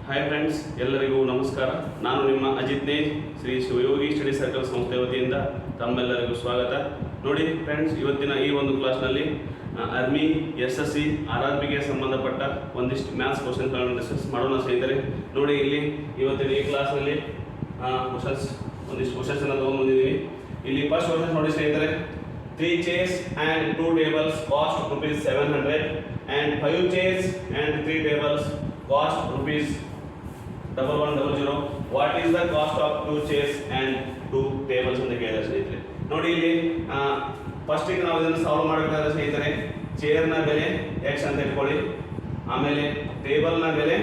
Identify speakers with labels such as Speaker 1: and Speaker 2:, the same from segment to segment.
Speaker 1: Hi friends, ಎಲ್ಲರಿಗೂ ನಮಸ್ಕಾರ. ನಾನು ನಿಮ್ಮ ಅಜಿತ್ ನೇಜ್, ಶ್ರೀ ಶಿವಯೋಗಿ ಸ್ಟಡಿ ಸರ್ಕಲ್ ಸಂಸ್ಥೆ ವತಿಯಿಂದ ತಮ್ಮೆಲ್ಲರಿಗೂ ಸ್ವಾಗತ. ನೋಡಿ ಫ್ರೆಂಡ್ಸ್, ಇವತ್ತಿನ ಈ ಒಂದು ಕ್ಲಾಸ್ನಲ್ಲಿ ಆರ್ಮಿ SSC RRBಗೆ ಸಂಬಂಧಪಟ್ಟ ಒಂದಿಷ್ಟು ಮ್ಯಾಥ್ಸ್ ಕ್ವಶನ್ಸ್ಗಳನ್ನು ಡಿಸ್ಕಸ್ ಮಾಡೋಣ ಸ್ನೇಹಿತರೆ. ನೋಡಿ ಇಲ್ಲಿ ಇವತ್ತಿನ ಈ ಕ್ಲಾಸ್ನಲ್ಲಿ ಒಂದಿಷ್ಟು ಕ್ವಶನ್ಸನ್ನು ತೊಗೊಂಡ್ಬಂದಿದ್ದೀವಿ. ಇಲ್ಲಿ ಫಸ್ಟ್ ಕ್ವಶನ್ ನೋಡಿ ಸ್ನೇಹಿತರೆ, 3 chairs and 2 tables cost rupees 700 and 5 chairs and 3 tables cost rupees 1100. What is the cost of 2 chairs and 2 tables ಅಂತ ಕೇಳಿದ್ರೆ ಸ್ನೇಹಿತರೆ. ನೋಡಿ ಇಲ್ಲಿ ಫಸ್ಟ್ ಗೆ ನಾವು ಇದನ್ನು ಸಾಲ್ವ್ ಮಾಡಬೇಕಾದ್ರೆ ಸ್ನೇಹಿತರೆ, ಚೇರ್ ನ ಬೆಲೆ x ಅಂತ ಇಟ್ಕೊಳ್ಳಿ, ಆಮೇಲೆ ಟೇಬಲ್ ನ ಬೆಲೆ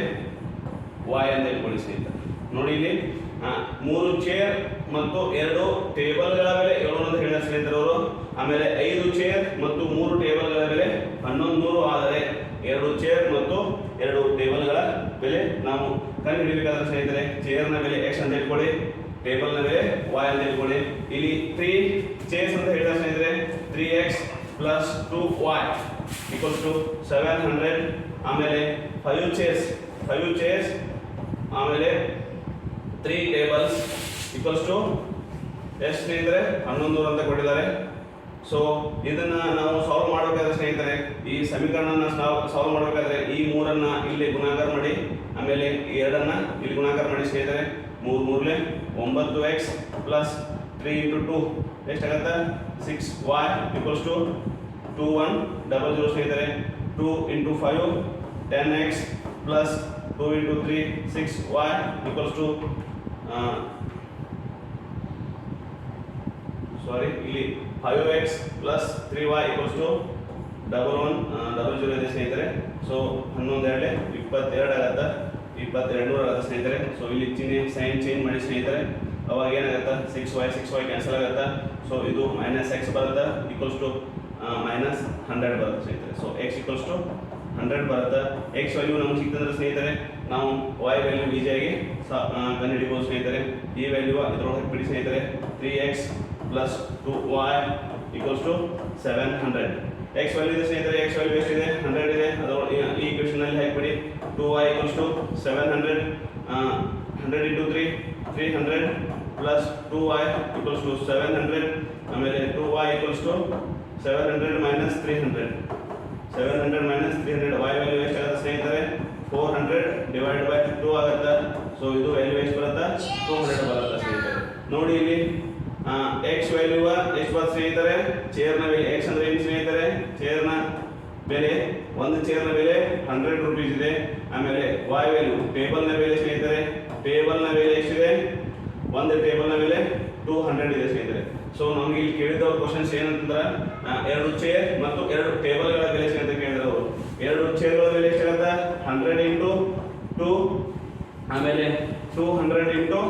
Speaker 1: y ಅಂತ ಇಟ್ಕೊಳ್ಳಿ ಸ್ನೇಹಿತರೆ. ನೋಡಿ ಇಲ್ಲಿ 3 ಚೇರ್ ಮತ್ತು 2 ಟೇಬಲ್ ಗಳ ಬೆಲೆ 700 ಅಂತ ಹೇಳಿದ ಸ್ನೇಹಿತರೆ ಅವರು. ಆಮೇಲೆ 5 ಚೇರ್ ಮತ್ತು 3 ಟೇಬಲ್ ಗಳ ಬೆಲೆ 1100 ಆದರೆ 2 ಚೇರ್ ಮತ್ತು 2 ಟೇಬಲ್ ಗಳ ಬೆಲೆ ನಾವು ಕಂಡುಹಿಡಿಯಬೇಕಾದ್ರೆ ಸ್ನೇಹಿತರೆ, ಚೇರ್ ನ ಬೆಲೆ x ಅಂತ ಇಟ್ಕೊಳ್ಳಿ, ಟೇಬಲ್ ನ ಬೆಲೆ y ಅಂತ ಇಟ್ಕೊಳ್ಳಿ. ಇಲ್ಲಿ 3 ಚೇರ್ಸ್ ಅಂತ ಹೇಳಿದ ಸ್ನೇಹಿತರೆ, 3x plus 2y equals to 700. ಆಮೇಲೆ 5 ಚೇರ್ಸ್ ಆಮೇಲೆ 3 ಟೇಬಲ್ಸ್ equals to ಎಷ್ಟು ಸ್ನೇಹಿತರೆ, 1100 ಅಂತ ಕೊಟ್ಟಿದ್ದಾರೆ. ಸೊ ಇದನ್ನ ನಾವು ಸಾಲ್ವ್ ಮಾಡಬೇಕಾದ್ರೆ ಸ್ನೇಹಿತರೆ, ಈ ಸಮೀಕರಣನ ಸಾಲ್ವ್ ಮಾಡಬೇಕಾದ್ರೆ ಈ 3ಅನ್ನ ಇಲ್ಲಿ ಗುಣಾಕಾರ ಮಾಡಿ, ಆಮೇಲೆ ಈ 2ಅನ್ನ ಇಲ್ಲಿ ಗುಣಾಕಾರ ಮಾಡಿ ಸ್ನೇಹಿತರೆ. 3 9x ಪ್ಲಸ್ 3 × 2 ಎಷ್ಟಾಗುತ್ತೆ, 6y equals to 2100 ಸ್ನೇಹಿತರೆ. 2 × 5 10x plus 2 × 3 6y equals to ಇಲ್ಲಿ 5x plus 3y equals to 1100 ಇದೆ ಸ್ನೇಹಿತರೆ. ಸೊ 11 22 ಆಗುತ್ತೆ, 2200 ಆಗುತ್ತೆ ಸ್ನೇಹಿತರೆ. ಸೊ ಇಲ್ಲಿ ಚಿಹ್ನೆ ಸೈನ್ ಚೇಂಜ್ ಮಾಡಿ ಸ್ನೇಹಿತರೆ, ಅವಾಗ ಏನಾಗುತ್ತೆ, 6y ಕ್ಯಾನ್ಸಲ್ ಆಗುತ್ತೆ. ಸೊ ಇದು -x ಬರುತ್ತೆ, equals to -100 ಬರುತ್ತೆ ಸ್ನೇಹಿತರೆ. ಸೊ x equals to 100 ಬರುತ್ತೆ. x ವ್ಯಾಲ್ಯೂ ನಮಗೆ ಸಿಕ್ತಂದ್ರೆ ಸ್ನೇಹಿತರೆ, ನಾವು y ವ್ಯಾಲ್ಯೂ ಈಸಿಯಾಗಿ ಕಂಡುಹಿಡಿಯಬಹುದು ಸ್ನೇಹಿತರೆ. ಈ ವ್ಯಾಲ್ಯೂ ಇದರೊಳಗೆ ಬಿಡಿ ಸ್ನೇಹಿತರೆ, 3x plus 2y equals to 700. x value ಇದೆ ಸ್ನೇಹಿತರೆ, x ವ್ಯಾಲ್ಯೂ ಎಷ್ಟಿದೆ, 100 ಇದೆ. ಅದರೊಳಗೆ ಈ ಈಕ್ವೇಷನ್ ಅಲ್ಲಿ ಹಾಕಿಬಿಡಿ. 2y equals to 700, 100 × 3 300 plus 2y equals to 700. ಆಮೇಲೆ 2y equals to 700 minus 300, 700 minus 300. y value ಎಷ್ಟಾಗುತ್ತೆ ಸ್ನೇಹಿತರೆ, 400 divided by 2 ಆಗುತ್ತೆ. ಸೊ ಇದು ವ್ಯಾಲ್ಯೂ ಎಷ್ಟು ಬರುತ್ತೆ, 200 ಬರುತ್ತೆ ಸ್ನೇಹಿತರೆ. ನೋಡಿ ಇಲ್ಲಿ x ವ್ಯಾಲ್ಯೂ ಎಷ್ಟು ಬರುತ್ತೆ ಸ್ನೇಹಿತರೆ, ಚೇರ್ ನ ಬೆಲೆ x ಅಂದ್ರೆ ಏನು ಸ್ನೇಹಿತರೆ, ಚೇರ್ ನ ಬೆಲೆ, ಒಂದು ಚೇರ್ ನ ಬೆಲೆ 100 ರೂಪೀಸ್ ಇದೆ. ಆಮೇಲೆ y ವ್ಯಾಲ್ಯೂ ಟೇಬಲ್ ನ ಬೆಲೆ ಸ್ನೇಹಿತರೆ, ಟೇಬಲ್ ನ ಬೆಲೆ ಎಷ್ಟಿದೆ, ಒಂದು ಟೇಬಲ್ ನ ಬೆಲೆ 200 ಇದೆ ಸ್ನೇಹಿತರೆ. ಸೊ ನಮಗೆ ಇಲ್ಲಿ ಕೇಳಿದ ಕ್ವಶನ್ಸ್ ಏನಂತಂದ್ರೆ, 2 ಚೇರ್ ಮತ್ತು 2 ಟೇಬಲ್ ಗಳ ಬೆಲೆ ಅಂತ ಕೇಳಿದ್ರು ಅವರು. 2 ಚೇರ್ ಗಳ ಬೆಲೆ ಎಷ್ಟಾಗುತ್ತೆ, 100 × 2, ಆಮೇಲೆ 200 ×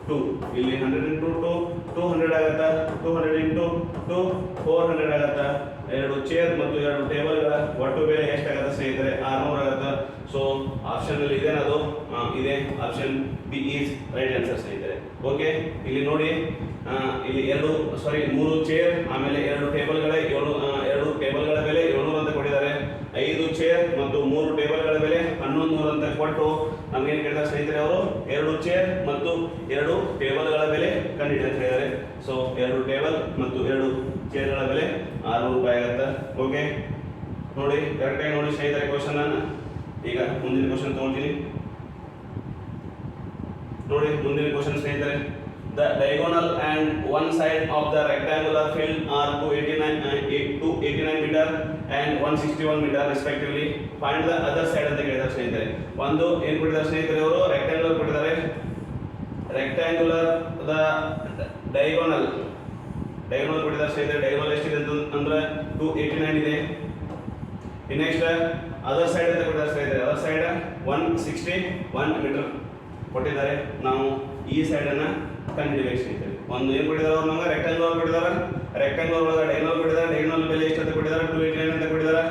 Speaker 1: 2, ಇಲ್ಲಿ 100 × 2 200 ಆಗುತ್ತೆ, 200 × 2 400 ಆಗುತ್ತೆ. 2 ಚೇರ್ ಮತ್ತು 2 ಟೇಬಲ್ ಗಳ ಒಟ್ಟು ಬೆಲೆ ಎಷ್ಟಾಗುತ್ತೆ ಸ್ನೇಹಿತರೆ, 600 ಆಗುತ್ತೆ. ಸೊ ಆಪ್ಷನ್ ಅಲ್ಲಿ ಇದೇನದು, ಇದೆ option B is right answer ಸ್ನೇಹಿತರೆ. ಓಕೆ, ಇಲ್ಲಿ ನೋಡಿ, ಇಲ್ಲಿ 3 ಚೇರ್ ಆಮೇಲೆ 2 ಟೇಬಲ್ ಗಳ 2 ಟೇಬಲ್ ಗಳ ಬೆಲೆ 700 ಅಂತ ಕೊಟ್ಟಿದ್ದಾರೆ. 5 ಚೇರ್ ಮತ್ತು 3 ಟೇಬಲ್ ಗಳ ಬೆಲೆ 1100 ಅಂತ ಕೊಟ್ಟು ನಮ್ಗೆ ಏನು ಕೇಳಿದ್ದಾರೆ ಸ್ನೇಹಿತರೆ ಅವರು, 2 ಚೇರ್ ಮತ್ತು 2 ಟೇಬಲ್ ಗಳ ಬೆಲೆ ಕಂಡುಹಿಡಿ ಅಂತ ಹೇಳಿದ್ದಾರೆ. ಸೊ 2 ಟೇಬಲ್ ಮತ್ತು 2 ಚೇರ್ ಗಳ ಬೆಲೆ 600 ರೂಪಾಯಿ ಆಗುತ್ತೆ. ಓಕೆ, ನೋಡಿ ಕರೆಕ್ಟಾಗಿ ನೋಡಿ ಸ್ನೇಹಿತರೆ ಕ್ವಶನ್ ಅನ್ನ. ಈಗ ಮುಂದಿನ ಕ್ವಶನ್ ತಗೊಳ್ತೀನಿ. ನೋಡಿ ಮುಂದಿನ ಕ್ವಶನ್ ಸ್ನೇಹಿತರೆ, the diagonal and one side of the rectangular field are 289 meter and 161 meter respectively. Find the other side ಅಂತ ಹೇಳಿದ್ದಾರೆ ಸ್ನೇಹಿತರೆ. ಒಂದು ಏನು ಕೊಟ್ಟಿದ್ದಾರೆ ಸ್ನೇಹಿತರೆ ಅವರು, ರೆಕ್ಟಾಂಗುಲರ್ ಕೊಟ್ಟಿದ್ದಾರೆ. ರೆಕ್ಟಾಂಗುಲರ್ ದ ಡಯಾಗೋನಲ್ ಕೊಟ್ಟಿದ್ದಾರೆ ಸ್ನೇಹಿತರೆ. ಡಯಾಗೋನಲ್ ಎಷ್ಟಿದೆ ಅಂದ್ರೆ 289 ಇದೆ. ನೆಕ್ಸ್ಟ್ ಅದರ್ ಸೈಡ್ ಅಂತ ಕೊಟ್ಟಿದ್ದಾರೆ ಸ್ನೇಹಿತರೆ. ಅದರ್ ಸೈಡ್ 161 ಮೀಟರ್ ಕೊಟ್ಟಿದ್ದಾರೆ. ನಾವು ಈ ಸೈಡ್ ಅನ್ನ ಕಂಡುಹಿಡಿಯಬೇಕು ಸ್ನೇಹಿತರೆ. ಒಂದು ಏನು ಕೊಟ್ಟಿದ್ದಾರೆ ಅವರು, ನಮಗೆ ರೆಕ್ಟಾಂಗುಲರ್ ಕೊಟ್ಟಿದ್ದಾರೆ. ರೆಕ್ಟಾಂಗುಲರ್ ಒಳಗೆ ಡಯಾಗೋನಲ್ ಕೊಟ್ಟಿದ್ದಾರೆ. ಡಯಾಗೋನಲ್ ಬೆಲೆ ಎಷ್ಟು ಅಂತ ಕೊಟ್ಟಿದ್ದಾರೆ, 289 ಅಂತ ಕೊಟ್ಟಿದ್ದಾರೆ.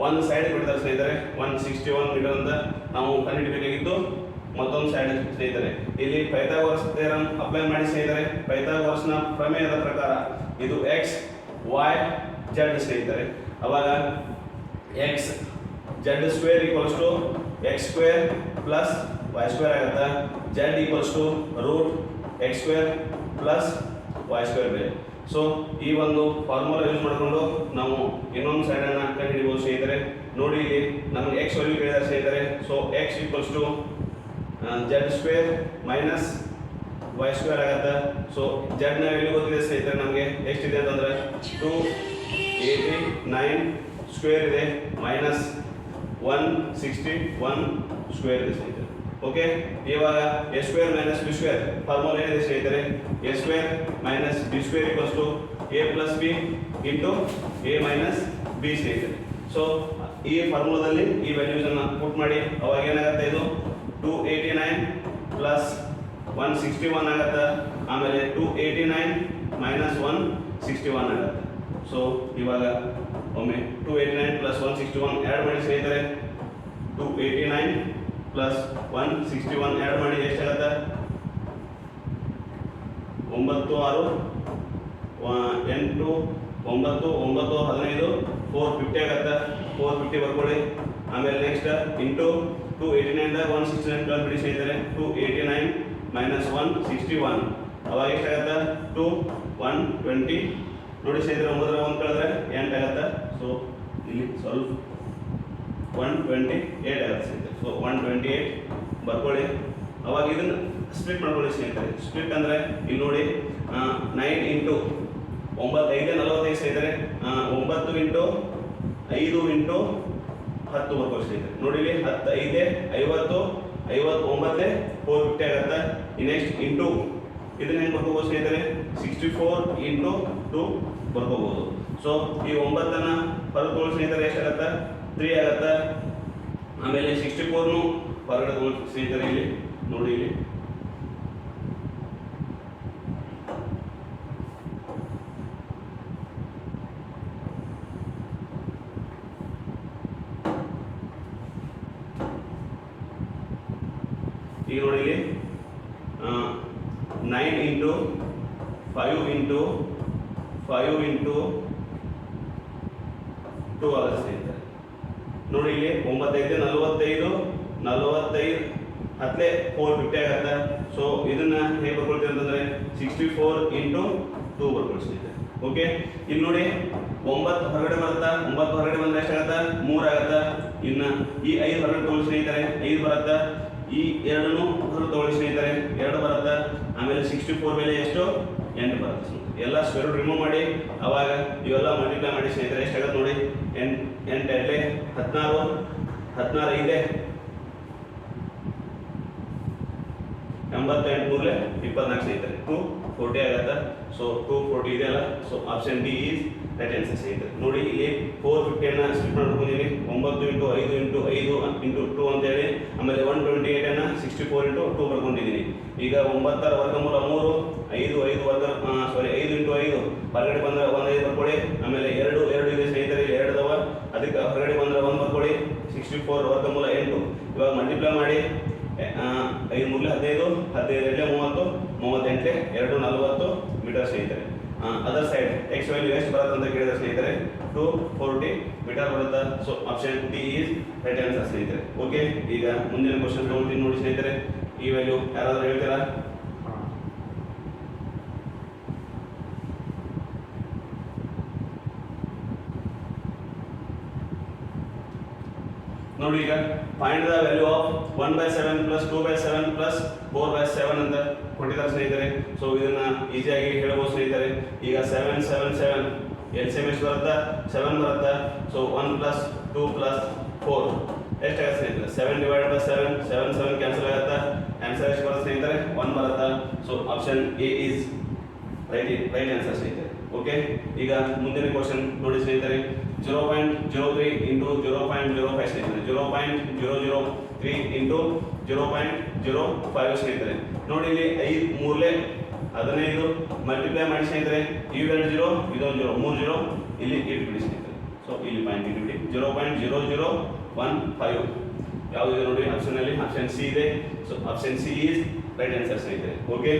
Speaker 1: ಒಂದು ಸೈಡ್ ಕೊಟ್ಟಿದ್ದಾರೆ ಸ್ನೇಹಿತರೆ 161 ಮೀಟರ್ ಅಂತ ನಾವು ಕಂಡುಹಿಡಿಯಬೇಕಾಗಿತ್ತು. ಮತ್ತೊಂದು ಸೈಡ್ ಸ್ನೇಹಿತರೆ, ಇಲ್ಲಿ ಪೈಥಾಗೋರಸ್ ಥಿಯರಂ ಅಪ್ಲೈ ಮಾಡಿ ಸ್ನೇಹಿತರೆ. ಪೈಥಾಗೋರಸ್ ನ ಪ್ರಮೇಯದ ಪ್ರಕಾರ ಇದು x y z ಸ್ನೇಹಿತರೆ. ಅವಾಗ x z² = X square plus Y square ಆಗುತ್ತೆ. Z equals to root X square plus Y square ಬೇರೆ. ಸೊ ಈ ಒಂದು ಫಾರ್ಮುಲಾ ಯೂಸ್ ಮಾಡಿಕೊಂಡು ನಾವು ಇನ್ನೊಂದು ಸೈಡನ್ನು ಕಂಡುಹಿಡಿಯಬಹುದು ಸ್ನೇಹಿತರೆ. ನೋಡಿ ಇಲ್ಲಿ ನಮಗೆ ಎಕ್ಸ್ ವ್ಯಾಲ್ಯೂ ಕೇಳಿದರೆ ಸ್ನೇಹಿತರೆ, so x equals to z square minus y square ಆಗುತ್ತೆ. ಸೊ ಜೆಡ್ನ ವ್ಯಾಲ್ಯೂ ಗೊತ್ತಿದೆ ಸ್ನೇಹಿತರೆ ನಮಗೆ ಎಷ್ಟಿದೆ ಅಂತಂದರೆ 289 ಸ್ಕ್ವೇರ್ ಇದೆ ಮೈನಸ್ 161 ಸ್ಕ್ವೇರ್ ಇದೆ ಸ್ನೇಹಿತರೆ. ಓಕೆ, ಇವಾಗ a square minus b square formula ಏನಿದೆ ಸ್ನೇಹಿತರೆ, a square minus b square equals to a plus b into a minus b ಸ್ನೇಹಿತರೆ. ಸೊ ಈ ಫಾರ್ಮುಲಾದಲ್ಲಿ ಈ ವ್ಯಾಲ್ಯೂಸ್ ಅನ್ನು ಪುಟ್ ಮಾಡಿ ಅವಾಗ ಏನಾಗುತ್ತೆ, ಇದು 289 ಪ್ಲಸ್ 161 ಆಗುತ್ತೆ. ಆಮೇಲೆ 289 ಮೈನಸ್ 161 ಆಗುತ್ತೆ. ಸೊ ಇವಾಗ ಒಮ್ಮೆ 289 ಪ್ಲಸ್ 161 ಆ್ಯಡ್ ಮಾಡಿ ಸ್ನೇಹಿತರೆ. 289 ಪ್ಲಸ್ 161 ಆ್ಯಡ್ ಮಾಡಿ ಎಷ್ಟಾಗುತ್ತೆ, 9 6 8 9 9 15 450 ಆಗುತ್ತೆ. 450 ಬರ್ಕೊಳ್ಳಿ. ಆಮೇಲೆ ನೆಕ್ಸ್ಟ್ ಇಂಟು 289 169 ಪ್ಲಸ್ ಬಿಡಿ ಸ್ನೇಹಿತರೆ. 289 ಮೈನಸ್ 161 ಅವಾಗ ಎಷ್ಟಾಗುತ್ತೆ, 120 ನೋಡಿ ಸ್ನೇಹಿತರೆ. 9 1 ಕಳೆದ್ರೆ 8 ಆಗುತ್ತೆ. ಸೊ ಇಲ್ಲಿ ಸ್ವಲ್ಪ 128 ಆಗುತ್ತೆ ಸ್ನೇಹಿತರೆ. ಸೊ 128 ಬರ್ಕೊಳ್ಳಿ. ಅವಾಗ ಇದನ್ನು ಸ್ಪ್ಲಿಟ್ ಮಾಡ್ಕೊಳ್ಳಿ ಸ್ನೇಹಿತರೆ. ಸ್ಪ್ಲಿಟ್ ಅಂದರೆ ಇಲ್ಲಿ ನೋಡಿ 9 ಇಂಟು 9 5 45 ಸ್ನೇಹಿತರೆ. 9 ಇಂಟು 5 ಇಂಟು 10 ಬರ್ಕೊಳ್ಳಿ ಸ್ನೇಹಿತರೆ. ನೋಡಿ ಇಲ್ಲಿ 10 5 50 59 450 ಆಗುತ್ತೆ. ನೆಕ್ಸ್ಟ್ ಇಂಟು ಇದನ್ನ ಹೆಂಗೆ ಬರ್ಕೋಬೋದು ಸ್ನೇಹಿತರೆ, 64 ಇಂಟು 2 ಬರ್ಕೋಬೋದು. ಸೊ ಈ 9ಅನ್ನು ಹೊರಗೆ ತೋರಿಸಿ ಸ್ನೇಹಿತರೆ ಎಷ್ಟಾಗತ್ತೆ, 3 ಆಗುತ್ತೆ. ಆಮೇಲೆ 64ನು ಹೊರಗಡೆ ತೋರಿಸಿ ಸ್ನೇಹಿತರೆ. ಇಲ್ಲಿ ನೋಡಿ, ಇಲ್ಲಿ ಈಗ ನೋಡಿ, ಇಲ್ಲಿ 9 ಇಂಟು 5 ಇಂಟು 5 ಇಂಟು 2 ಆಗುತ್ತೆ ಸ್ನೇಹಿತರೆ. ನೋಡಿ ಇಲ್ಲಿ 9 5 45 45 10 450 ಆಗುತ್ತೆ. ಸೊ ಇದನ್ನ ಹೇಗೆ ಬರ್ಕೊಳ್ತೀವಿ ಅಂತಂದ್ರೆ 64 ಇಂಟು 2 ಬರ್ಕೊಳ್ಳಿ ಸ್ನೇಹಿತರೆ. ಓಕೆ, ಇಲ್ಲಿ ನೋಡಿ 9 ಹೊರಗಡೆ ಬರುತ್ತಾ, 9 ಹೊರಗಡೆ ಬಂದ್ರೆ ಎಷ್ಟಾಗತ್ತೆ, 3 ಆಗುತ್ತೆ. ಇನ್ನು ಈ 5 ಹೊರಗಡೆ ತಗೊಳ್ಳಿ ಸ್ನೇಹಿತರೆ, 5 ಬರುತ್ತೆ. ಈ 2 ಹೊರಗೆ ತಗೊಳ್ಳಿ ಸ್ನೇಹಿತರೆ, 2 ಬರುತ್ತೆ. ಆಮೇಲೆ 64 ಬೆಲೆ ಎಷ್ಟು, 8 ಬರುತ್ತೆ ಸ್ನೇಹಿತರೆ. ಎಲ್ಲ ಸ್ಕ್ವೇರ್ ರೂಟ್ ರಿಮೂವ್ ಮಾಡಿ ಅವಾಗ ಇವೆಲ್ಲ ಮಲ್ಟಿಪ್ಲೈ ಮಾಡಿ ಸ್ನೇಹಿತರೆ ಎಷ್ಟಾಗುತ್ತೆ ನೋಡಿ, 8 2 16 16 5 88 3 24 ಸ್ನೇಹಿತರೆ. 240 ಆಗುತ್ತೆ. ಸೊ 240 ಇದೆ ಅಲ್ಲ. So option D is right answer ಸ್ನೇಹಿತರೆ. ನೋಡಿ ಇಲ್ಲಿ 450 ಅನ್ನ ಸ್ಪ್ಲಿಟ್ ಮಾಡ್ಕೊಂಡಿದ್ದೀನಿ. 9 ಇಂಟು 5 ಇಂಟು 5 ಇಂಟು 2 ಅಂತೇಳಿ. ಆಮೇಲೆ 128 ಅನ್ನ 64 ಇಂಟು 2 ಬರ್ಕೊಂಡಿದ್ದೀನಿ. ಈಗ 9ರ ವರ್ಗಮೂಲ 3, 5 5 ವರ್ಗ 5 ಇಂಟು 5 ಹೊರಗಡೆ ಬಂದರೆ 1 5 ಬರ್ಕೊಳ್ಳಿ. ಆಮೇಲೆ 2 2 ಇದೆ ಸ್ನೇಹಿತರೆ, 2 ಅದಾವ. ಅದಕ್ಕೆ ಹೊರಗಡೆ ಬಂದರೆ 1 ಬರ್ಕೊಳ್ಳಿ. 64 ವರ್ಗಮೂಲ 8. ಇವಾಗ ಮಲ್ಟಿಪ್ಲೈ ಮಾಡಿ 5 3 15 15 30 38 2 40 ಮೀಟರ್ ಸ್ನೇಹಿತರೆ. ಅದರ್ ಸೈಡ್ ಎಕ್ಸ್ ವ್ಯಾಲ್ಯೂ ಎಷ್ಟು ಬರುತ್ತೆ ಅಂತ ಕೇಳಿದ್ರೆ ಸ್ನೇಹಿತರೆ 240 ಮೀಟರ್ ಬರುತ್ತೆ. So option D is right answer ಸ್ನೇಹಿತರೆ. ಓಕೆ, ಈಗ ಮುಂದಿನ ಕ್ವಶನ್ ತಗೊಳ್ತೀನಿ ನೋಡಿ ಸ್ನೇಹಿತರೆ. ಈ ವ್ಯಾಲ್ಯೂ ಯಾರಾದರೂ ಹೇಳ್ತೀರಾ? ನೋಡಿ, ಈಗ find the value of 1/7 plus 2/7 plus 4/7 ಅಂತ ಕೊಟ್ಟಿದ್ದಾರೆ ಸ್ನೇಹಿತರೆ. ಸೊ ಇದನ್ನ ಈಸಿಯಾಗಿ ಹೇಳ್ಬೋದು ಸ್ನೇಹಿತರೆ. ಈಗ 7 7 7 LCM ಎಷ್ಟು ಬರುತ್ತಾ, 7 ಬರುತ್ತಾ. ಸೊ 1 ಪ್ಲಸ್ 2 ಪ್ಲಸ್ 4 ಎಷ್ಟಾಗುತ್ತೆ ಸ್ನೇಹಿತರೆ, 7 ಡಿವೈಡೆಡ್ ಬೈ 7 7 7 ಕ್ಯಾನ್ಸಲ್ ಆಗುತ್ತಾ. ಆನ್ಸರ್ ಎಷ್ಟು ಬರುತ್ತೆ ಸ್ನೇಹಿತರೆ, 1 ಬರುತ್ತಾ. So option A is right answer ಸ್ನೇಹಿತರೆ. ಓಕೆ, ಈಗ ಮುಂದಿನ ಕ್ವಶನ್ ನೋಡಿ ಸ್ನೇಹಿತರೆ. 0.03 ಇಂಟು 0.05 ಸ್ನೇಹಿತರೆ. 0.003 ಇಂಟು 0.05 ಸ್ನೇಹಿತರೆ. ನೋಡಿ ಇಲ್ಲಿ 5 3 15 ಮಲ್ಟಿಪ್ಲೈ ಮಾಡಿ ಸ್ನೇಹಿತರೆ. ಇವೆರಡು 0 ಇದೊಂದು 0 3 0 ಇಲ್ಲಿ ಇಟ್ಬಿಡಿ ಸ್ನೇಹಿತರೆ. ಸೊ ಇಲ್ಲಿ ಪಾಯಿಂಟ್ ಇಟ್ಬಿಡಿ. 0.0015 ಯಾವುದಿದೆ ನೋಡಿ ಆಪ್ಷನ್ ಅಲ್ಲಿ, ಆಪ್ಷನ್ ಸಿ ಇದೆ. So option c is right answer ಸ್ನೇಹಿತರೆ. ಓಕೆ,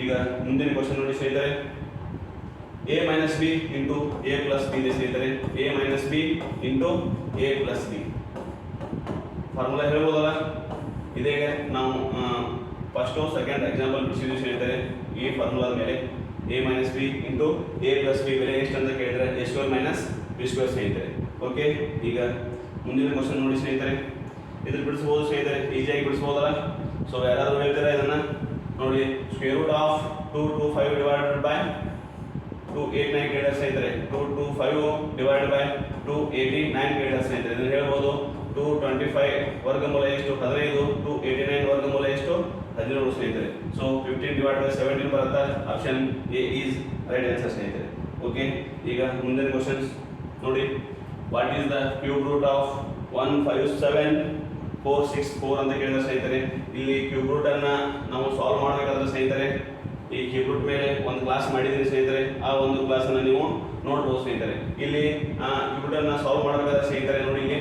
Speaker 1: ಈಗ ಮುಂದಿನ ಕ್ವಶನ್ ನೋಡಿ ಸ್ನೇಹಿತರೆ. a minus b into a plus b ಇದೆ ಸ್ನೇಹಿತರೆ. a minus b into a plus b formula ಹೇಳ್ಬೋದಲ್ಲ. ಇದೇ ನಾವು ಫಸ್ಟು ಸೆಕೆಂಡ್ ಎಕ್ಸಾಂಪಲ್ ಬಿಡಿಸಿದ್ವಿ ಸ್ನೇಹಿತರೆ. ಈ ಫಾರ್ಮುಲಾದ ಮೇಲೆ a minus B into A plus B ಬೆಲೆ ಎಷ್ಟು ಅಂತ ಕೇಳಿದರೆ a square minus b square ಸ್ನೇಹಿತರೆ. ಓಕೆ, ಈಗ ಮುಂದಿನ ಕ್ವಶನ್ ನೋಡಿ ಸ್ನೇಹಿತರೆ. ಇದ್ರ ಬಿಡಿಸ್ಬೋದು ಸ್ನೇಹಿತರೆ, ಈಸಿಯಾಗಿ ಬಿಡಿಸ್ಬೋದಲ್ಲ. ಸೊ ಯಾರಾದರೂ ಹೇಳ್ತಾರೆ ಇದನ್ನು ನೋಡಿ. Square root of 225 divided by 289 ಕೇಳಿದ್ರೆ ಸ್ನೇಹಿತರೆ 225 ಡಿವೈಡೆಡ್ ಬೈ 289 ಕೇಳಿದ್ರೆ ಸ್ನೇಹಿತರೆ ಇದನ್ನು ಹೇಳ್ಬೋದು. 225 ವರ್ಗಮೂಲ ಎಷ್ಟು 15, 289 ವರ್ಗಮೂಲ ಎಷ್ಟು 17 ಸ್ನೇಹಿತರೆ. ಸೊ 15 ಡಿವೈಡ್ ಬೈ 17 ಬರುತ್ತೆ. Option A is right answer ಸ್ನೇಹಿತರೆ. ಓಕೆ, ಈಗ ಮುಂದಿನ ಕ್ವಶನ್ಸ್ ನೋಡಿ. What is the cube root of 157,464 ಅಂತ ಕೇಳಿದ್ರೆ ಸ್ನೇಹಿತರೆ. ಇಲ್ಲಿ ಕ್ಯೂಬ್ ರೂಟ್ ಅನ್ನ ನಾವು ಸಾಲ್ವ್ ಮಾಡಬೇಕಾದ್ರೆ ಸ್ನೇಹಿತರೆ, ಈ ಕ್ಯೂಬ್ ರೂಟ್ ಮೇಲೆ ಒಂದು ಕ್ಲಾಸ್ ಮಾಡಿದ್ದೀನಿ ಸ್ನೇಹಿತರೆ. ಆ ಒಂದು ಕ್ಲಾಸ್ ಅನ್ನು ನೀವು ನೋಡ್ಬೋದು ಸ್ನೇಹಿತರೆ. ಇಲ್ಲಿ ಕ್ಯೂಬ್ ರೂಟ್ ಅನ್ನ ಸಾಲ್ವ್ ಮಾಡಬೇಕಾದ್ರೆ ಸ್ನೇಹಿತರೆ ನೋಡಿ, ಇಲ್ಲಿ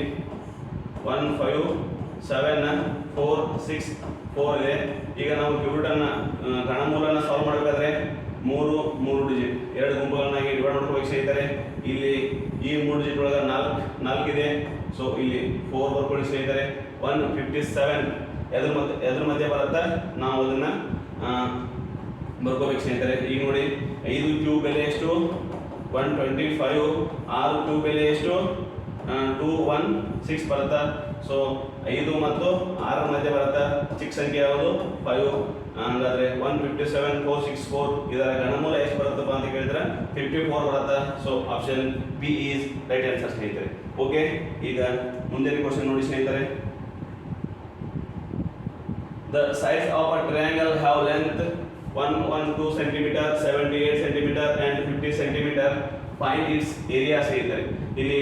Speaker 1: 157,464 ಇದೆ. ಈಗ ನಾವು ಕ್ಯೂಬ್ ರೂಟ್ ಅನ್ನ ಗಣಮೂಲನ ಸಾಲ್ವ್ ಮಾಡಬೇಕಾದ್ರೆ ಮೂರು ಡಿಜಿಟ್ ಎರಡು ಗುಂಪುಗಳನ್ನಾಗಿ ಡಿವೈಡ್ ಮಾಡ್ಕೋಬೇಕು ಸ್ನೇಹಿತರೆ. ಇಲ್ಲಿ ಈ 3 ಡಿಜಿಟ್ ಒಳಗೆ 4 ಇದೆ. ಸೊ ಇಲ್ಲಿ 4 ಬರ್ಕೊಳ್ಳಿ ಸ್ನೇಹಿತರೆ. 157 ಎದ್ರ ಮಧ್ಯೆ ಬರುತ್ತೆ, ನಾವು ಅದನ್ನ ಬರ್ಕೋಬೇಕು ಸ್ನೇಹಿತರೆ. ಈಗ ನೋಡಿ 5 ಕ್ಯೂಬ್ ಬೆಲೆ ಎಷ್ಟು 125, 6 ಕ್ಯೂಬ್ ಬೆಲೆ ಎಷ್ಟು 216 ಬರುತ್ತೆ. ಸೊ 5 ಮತ್ತು 6 ಮಧ್ಯೆ ಬರುತ್ತೆ. ಚಿಕ್ಕ ಸಂಖ್ಯೆ ಯಾವುದು 5. ಹಂಗಾದ್ರೆ 157,464 ಇದರ ಗಣಮೂಲ ಎಷ್ಟು ಬರುತ್ತಪ್ಪ ಅಂತ ಕೇಳಿದ್ರೆ 54 ಬರುತ್ತೆ. So option B is right answer ಸ್ನೇಹಿತರೆ. ಓಕೆ, ಈಗ ಮುಂದಿನ ಕ್ವಶನ್ ನೋಡಿ ಸ್ನೇಹಿತರೆ. The sides of a triangle have length 112 centimetre, 78 centimetre and 50 centimetre. Find it's area ಸ್ನೇಹಿತರೆ. ಇಲ್ಲಿ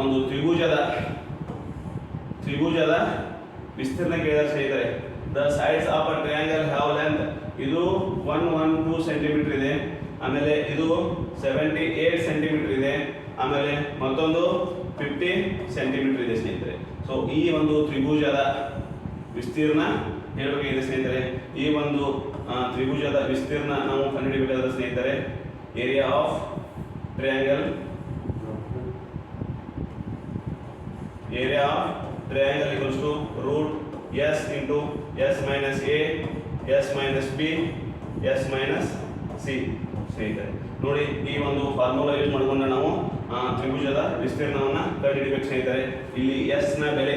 Speaker 1: ಒಂದು ತ್ರಿಭುಜದ ವಿಸ್ತೀರ್ಣ ಕೇಳಿದರೆ ಸ್ನೇಹಿತರೆ. The sides of a triangle have length, ಇದು 112 ಸೆಂಟಿಮೀಟರ್ ಇದೆ. ಆಮೇಲೆ ಇದು 78 ಸೆಂಟಿಮೀಟರ್ ಇದೆ. ಆಮೇಲೆ ಮತ್ತೊಂದು 50 ಸೆಂಟಿಮೀಟರ್ ಇದೆ ಸ್ನೇಹಿತರೆ. ಸೊ ಈ ಒಂದು ತ್ರಿಭುಜದ ವಿಸ್ತೀರ್ಣ ಹೇಳಬೇಕಾಗಿದೆ ಸ್ನೇಹಿತರೆ. ಈ ಒಂದು ತ್ರಿಭುಜದ ವಿಸ್ತೀರ್ಣ ನಾವು ಕಂಡುಹಿಡಿಯಬೇಕಾದ್ರೆ ಸ್ನೇಹಿತರೆ, area of triangle equals to root s into s minus a, s minus b, s minus c ಸ್ನೇಹಿತರೆ. ನೋಡಿ, ಈ ಒಂದು ಫಾರ್ಮುಲಾ ಯೂಸ್ ಮಾಡಿಕೊಂಡು ನಾವು ತ್ರಿಭುಜದ ವಿಸ್ತೀರ್ಣವನ್ನು ಕಂಡುಹಿಡಿಯಬೇಕು ಸ್ನೇಹಿತರೆ. ಇಲ್ಲಿ s ನ ಬೆಲೆ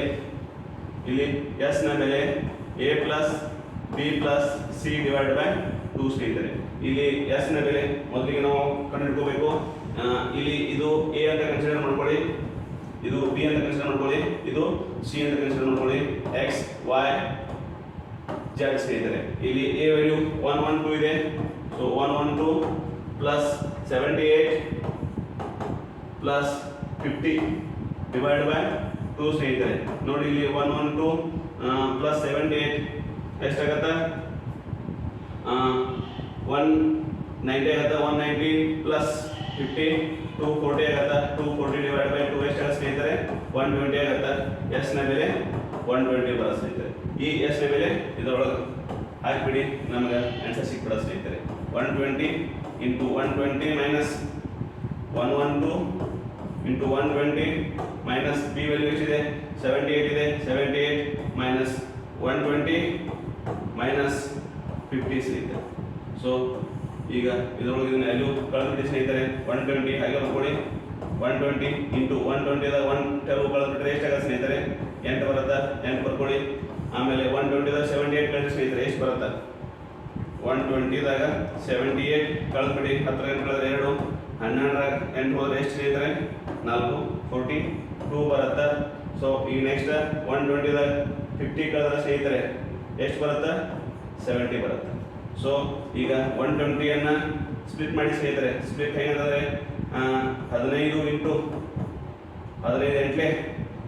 Speaker 1: a plus b plus c divide by 2 ಸ್ನೇಹಿತರೆ. ಇಲ್ಲಿ s ನ ಬೆಲೆ ಮೊದಲಿಗೆ ನಾವು ಕಂಡುಹಿಡ್ಕೋಬೇಕು. ಇಲ್ಲಿ ಇದು a ಅಂತ ಕನ್ಸಿಡರ್ ಮಾಡ್ಕೊಳ್ಳಿ, ಇದು b ಅಂತ ಕನ್ಸಿಡರ್ ಮಾಡ್ಕೊಳ್ಳಿ, ಇದು c ಅಂತ ಕನ್ಸಿಡರ್ ಮಾಡ್ಕೊಳ್ಳಿ. x y z ಸ್ನೇಹಿತರೆ. ಇಲ್ಲಿ a ವ್ಯಾಲ್ಯೂ 112 ಇದೆ. So 112 plus 78 plus 50 divide by 2 ಸ್ನೇಹಿತರೆ. ನೋಡಿ, ಇಲ್ಲಿ 112 ಪ್ಲಸ್ 78 ಎಷ್ಟಾಗತ್ತೆ 190 ಆಗುತ್ತೆ. 190 ಪ್ಲಸ್ 50 240 ಆಗುತ್ತೆ. 240 ಡಿವೈಡ್ ಬೈ 2 ಎಷ್ಟಾಗುತ್ತೆ ಸ್ನೇಹಿತರೆ 120 ಆಗುತ್ತೆ. ಎಸ್ ನ ಬೆಲೆ 120 ಬರುತ್ತೆ ಸ್ನೇಹಿತರೆ. ಈ ಎಸ್ ನ ಬೆಲೆ ಇದರೊಳಗೆ ಹಾಕಿಬಿಡಿ, ನಮಗೆ ಆನ್ಸರ್ ಸಿಕ್ಬಿಡುತ್ತೆ ಸ್ನೇಹಿತರೆ. 120 into 120 minus 112 into 120 minus B value ಎಷ್ಟಿದೆ 78 ಇದೆ. 78 ಮೈನಸ್ 120 ಮೈನಸ್ 50 ಸ್ನೇಹಿತರೆ. ಸೊ ಈಗ ಇದರೊಳಗೆ ಇದನ್ನ ವ್ಯಾಲ್ಯೂ ಕಳೆದ್ಬಿಟ್ಟು ಸ್ನೇಹಿತರೆ 120 ಹಾಗೆ ಬರ್ಕೊಳ್ಳಿ. 120 ಇಂಟು 120 1 ಕಳೆದ್ಬಿಟ್ರೆ ಎಷ್ಟಾಗುತ್ತೆ ಸ್ನೇಹಿತರೆ 8 ಬರುತ್ತೆ. 8 ಬರ್ಕೊಳ್ಳಿ. ಆಮೇಲೆ 120 78 ಕಳೆದ್ರೆ ಸ್ನೇಹಿತರೆ ಎಷ್ಟು ಬರುತ್ತೆ 120 78 ಕಳೆದ್ಬಿಡಿ. 10 ಕಳೆದ್ರೆ 2, 12 8 ಹೋದ್ರೆ ಎಷ್ಟು ಸ್ನೇಹಿತರೆ 4, 42 ಬರುತ್ತೆ. ಸೊ ಈಗ ನೆಕ್ಸ್ಟ್ 120 50 ಕಳೆದ್ರೆ ಸ್ನೇಹಿತರೆ ಎಷ್ಟು ಬರುತ್ತೆ 70 ಬರುತ್ತೆ. ಸೊ ಈಗ 120 ಸ್ಪ್ಲಿಟ್ ಮಾಡಿ ಸ್ನೇಹಿತರೆ. ಸ್ಪ್ಲಿಟ್ ಹೇಗಂತಂದರೆ 15 ಇಂಟು 15 ಎಂಟ್ಲೆ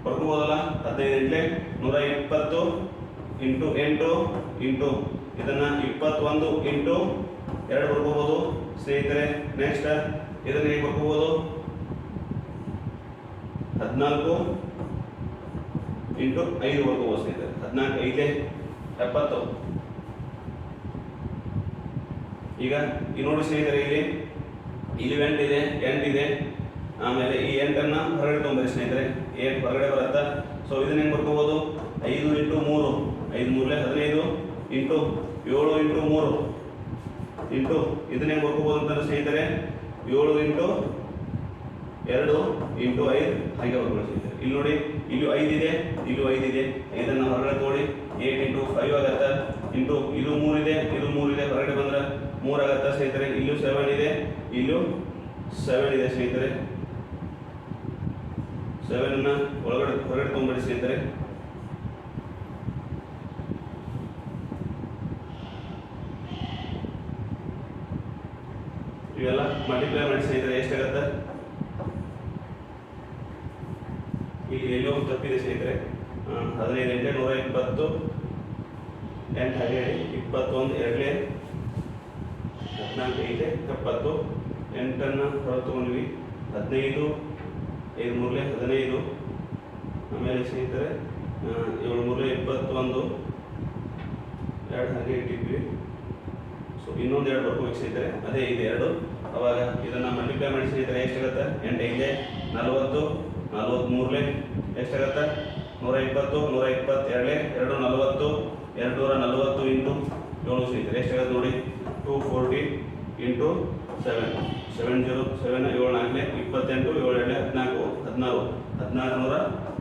Speaker 1: ಬರ್ಕೋಬೋದಲ್ಲ. 15 ಎಂಟ್ಲೆ 120 ಇಂಟು 8 ಇಂಟು ಇದನ್ನು 21 ಇಂಟು 2 ಬರ್ಕೋಬೋದು ಸ್ನೇಹಿತರೆ. ನೆಕ್ಸ್ಟ್ ಇದನ್ನು ಹೇಗೆ ಬರ್ಕೋಬೋದು 14 ಇಂಟು 5 ಬರ್ಕೋಬೋದು ಸ್ನೇಹಿತರೆ. 14 5 70. ಈಗ ಈ ನೋಡಿ ಸ್ನೇಹಿತರೆ, ಇಲ್ಲಿ 8 ಇದೆ. ಆಮೇಲೆ ಈ 8 ಹೊರಗಡೆ ತೊಗೊಂಬರಿ ಸ್ನೇಹಿತರೆ. 8 ಹೊರಗಡೆ ಬರುತ್ತೆ. ಸೊ ಇದನ್ನ ಹೆಂಗೆ ಬರ್ಕೋಬೋದು 5 ಇಂಟು 3 5 ಮೂರಲೆ 15 ಇಂಟು 7 ಇಂಟು 3 ಇಂಟು ಇದನ್ನೇ ಬರ್ಕೋಬೋದು ಅಂತಂದ್ರೆ ಸ್ನೇಹಿತರೆ 7 ಇಂಟು 2 ಇಂಟು 5 ಹಾಗೆ ಬರ್ಬೋದು ಸ್ನೇಹಿತರೆ. ಇಲ್ಲಿ ನೋಡಿ ಇಲ್ಲಿ 5 ಇದೆ, ಇಲ್ಲೂ 5 ಇದೆ, ಇದನ್ನು ಹೊರಗಡೆ ತಗೊಳ್ಳಿ 8 ಇಂಟು 5 ಆಗತ್ತೆ ಇಂಟು ಇದು 3 ಇದೆ, ಇದು 3 ಇದೆ, ಹೊರಗಡೆ ಬಂದ್ರೆ 3 ಆಗತ್ತೆ ಸ್ನೇಹಿತರೆ. ಇಲ್ಲೂ 7 ಇದೆ, ಇಲ್ಲೂ 7 ಇದೆ ಸ್ನೇಹಿತರೆ. 7 ಅನ್ನ ಹೊರಗಡೆ ತಗೊಂಡ್ಬಿಡಿ ಸ್ನೇಹಿತರೆ. ಇವೆಲ್ಲ ಮಲ್ಟಿಪ್ಲೈ ಮಾಡಿ ಸ್ನೇಹಿತರೆ ಎಷ್ಟಾಗತ್ತೆ? ಇಲ್ಲಿ ಎಲ್ಲೋ ತಪ್ಪಿದೆ ಸ್ನೇಹಿತರೆ. 15 8 120 8 ಹಾಗೆ 21 2 14 5 70 8ಅನ್ನು ಹೊರಗೆ ತಗೊಂಡ್ವಿ 15 5 ಮೂರಲೆ 15 ಆಮೇಲೆ ಸ್ನೇಹಿತರೆ 7 ಮೂರಲೆ 21 2 ಹಾಗೆ ಇಟ್ಟಿದ್ವಿ. ಸೊ ಇನ್ನೊಂದು 2 ಬರ್ಕೋಬೇಕು ಸ್ನೇಹಿತರೆ, ಅದೇ ಇದೆ 2. ಅವಾಗ ಇದನ್ನು ಮಲ್ಟಿಪ್ಲೈ ಮಾಡಿ ಸ್ನೇಹಿತರೆ ಎಷ್ಟಾಗತ್ತೆ? 8 5 40 43 ಎಷ್ಟಾಗತ್ತೆ? 120 122 240 240 ಇಂಟು 7 ಸ್ನೇಹಿತರೆ ಎಷ್ಟಾಗತ್ತೆ ನೋಡಿ? 240 ಇಂಟು 7 70 7 7 4 28 7 2 14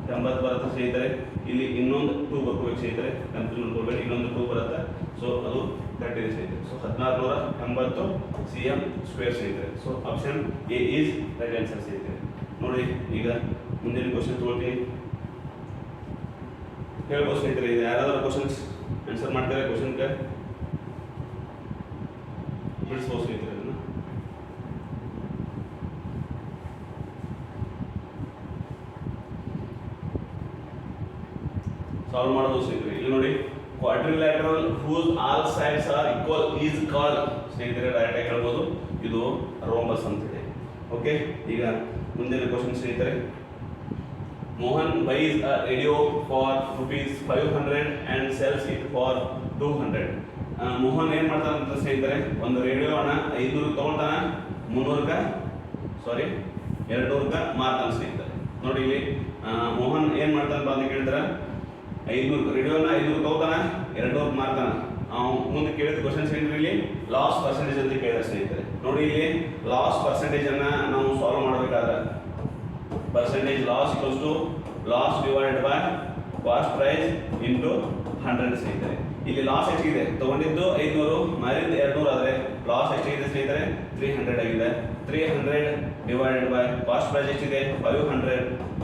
Speaker 1: 16 ಬರುತ್ತೆ ಸ್ನೇಹಿತರೆ. ಇಲ್ಲಿ ಇನ್ನೊಂದು 2 ಬರ್ಕೋಬೇಕು ಸ್ನೇಹಿತರೆ, ಕನ್ಫ್ಯೂಸ್ ಮಾಡ್ಕೊಳ್ಬೇಡಿ, ಇನ್ನೊಂದು 2 ಬರುತ್ತೆ. ಸೊ ಅದು ಕರೆಕ್ಟ್ ಇದೆ ಸ್ನೇಹಿತರೆ. ಸೊ 1680 cm ಸ್ಕ್ವೇರ್ ಸ್ನೇಹಿತರೆ. So option A is right answer ಸ್ನೇಹಿತರೆ. ನೋಡಿ ಈಗ ಮುಂದಿನ ಕ್ವಶನ್ ತಗೊಳ್ತೀನಿ, ಹೇಳ್ಬೋದು ಸ್ನೇಹಿತರೆ. ಇದು ಯಾರಾದರೂ ಕ್ವಶನ್ಸ್ ಆನ್ಸರ್ ಮಾಡ್ತಾರೆ, ಕ್ವಶನ್ಗೆ ಬಿಡಿಸ್ಬೋದು ಸ್ನೇಹಿತರೆ. ಅದನ್ನು ಸಾಲ್ವ್ ಮಾಡೋದು ಸ್ನೇಹಿತರೆ. ಇಲ್ಲಿ ನೋಡಿ quadrilateral whose all sides are equal is called ಸ್ನೇಹಿತರೆ, ಡೈರೆಕ್ಟ್ ಆಗಿ ಹೇಳ್ಬೋದು ಇದು ರೋಂಬಸ್ ಅಂತಿದೆ. ಓಕೆ, ಈಗ ಮುಂದಿನ ಕ್ವಶನ್ ಸ್ನೇಹಿತರೆ. Mohan byes a radio for ₹500 and sells it for 200. Mohan ಏನು ಮಾಡ್ತಾನೆ ಅಂತ ಸ್ನೇಹಿತರೆ, ಒಂದು ರೇಡಿಯೋನ 500 ತಗೊಳ್ತಾನೆ, 200 ಮಾರ್ತಾನೆ ಸ್ನೇಹಿತರೆ. ನೋಡಿ ಇಲ್ಲಿ ಮೋಹನ್ ಏನು ಮಾಡ್ತಾನೆ ಅಂತ ಕೇಳಿದ್ರೆ 500 ರೇಡಿಯೋನ 500 ತಗೋತಾನೆ, 200 ಮಾರ್ತಾನೆ. ಮುಂದೆ ಕೇಳಿದ ಕ್ವಶನ್ಸ್ ಏನ್ರಿ ಇಲ್ಲಿ ಲಾಸ್ ಪರ್ಸೆಂಟೇಜ್ ಅಂತ ಕೇಳಿದ್ರೆ ಸ್ನೇಹಿತರೆ. ನೋಡಿ ಇಲ್ಲಿ ಲಾಸ್ ಪರ್ಸೆಂಟೇಜ್ ಅನ್ನ ನಾವು ಸಾಲ್ವ್ ಮಾಡಬೇಕಾದ್ರೆ percentage loss equals to loss divided by cost price into 100 ಸ್ನೇಹಿತರೆ. ಇಲ್ಲಿ ಲಾಸ್ ಎಷ್ಟಿದೆ? ತಗೊಂಡಿದ್ದು 500 ಮಾರಿದ್ದು 200 ಆದರೆ ಲಾಸ್ ಎಷ್ಟಿದೆ ಸ್ನೇಹಿತರೆ? 300 ಆಗಿದೆ. 300 ಡಿವೈಡೆಡ್ ಬೈ ಕಾಸ್ಟ್ ಪ್ರೈಸ್ ಎಷ್ಟಿದೆ? 500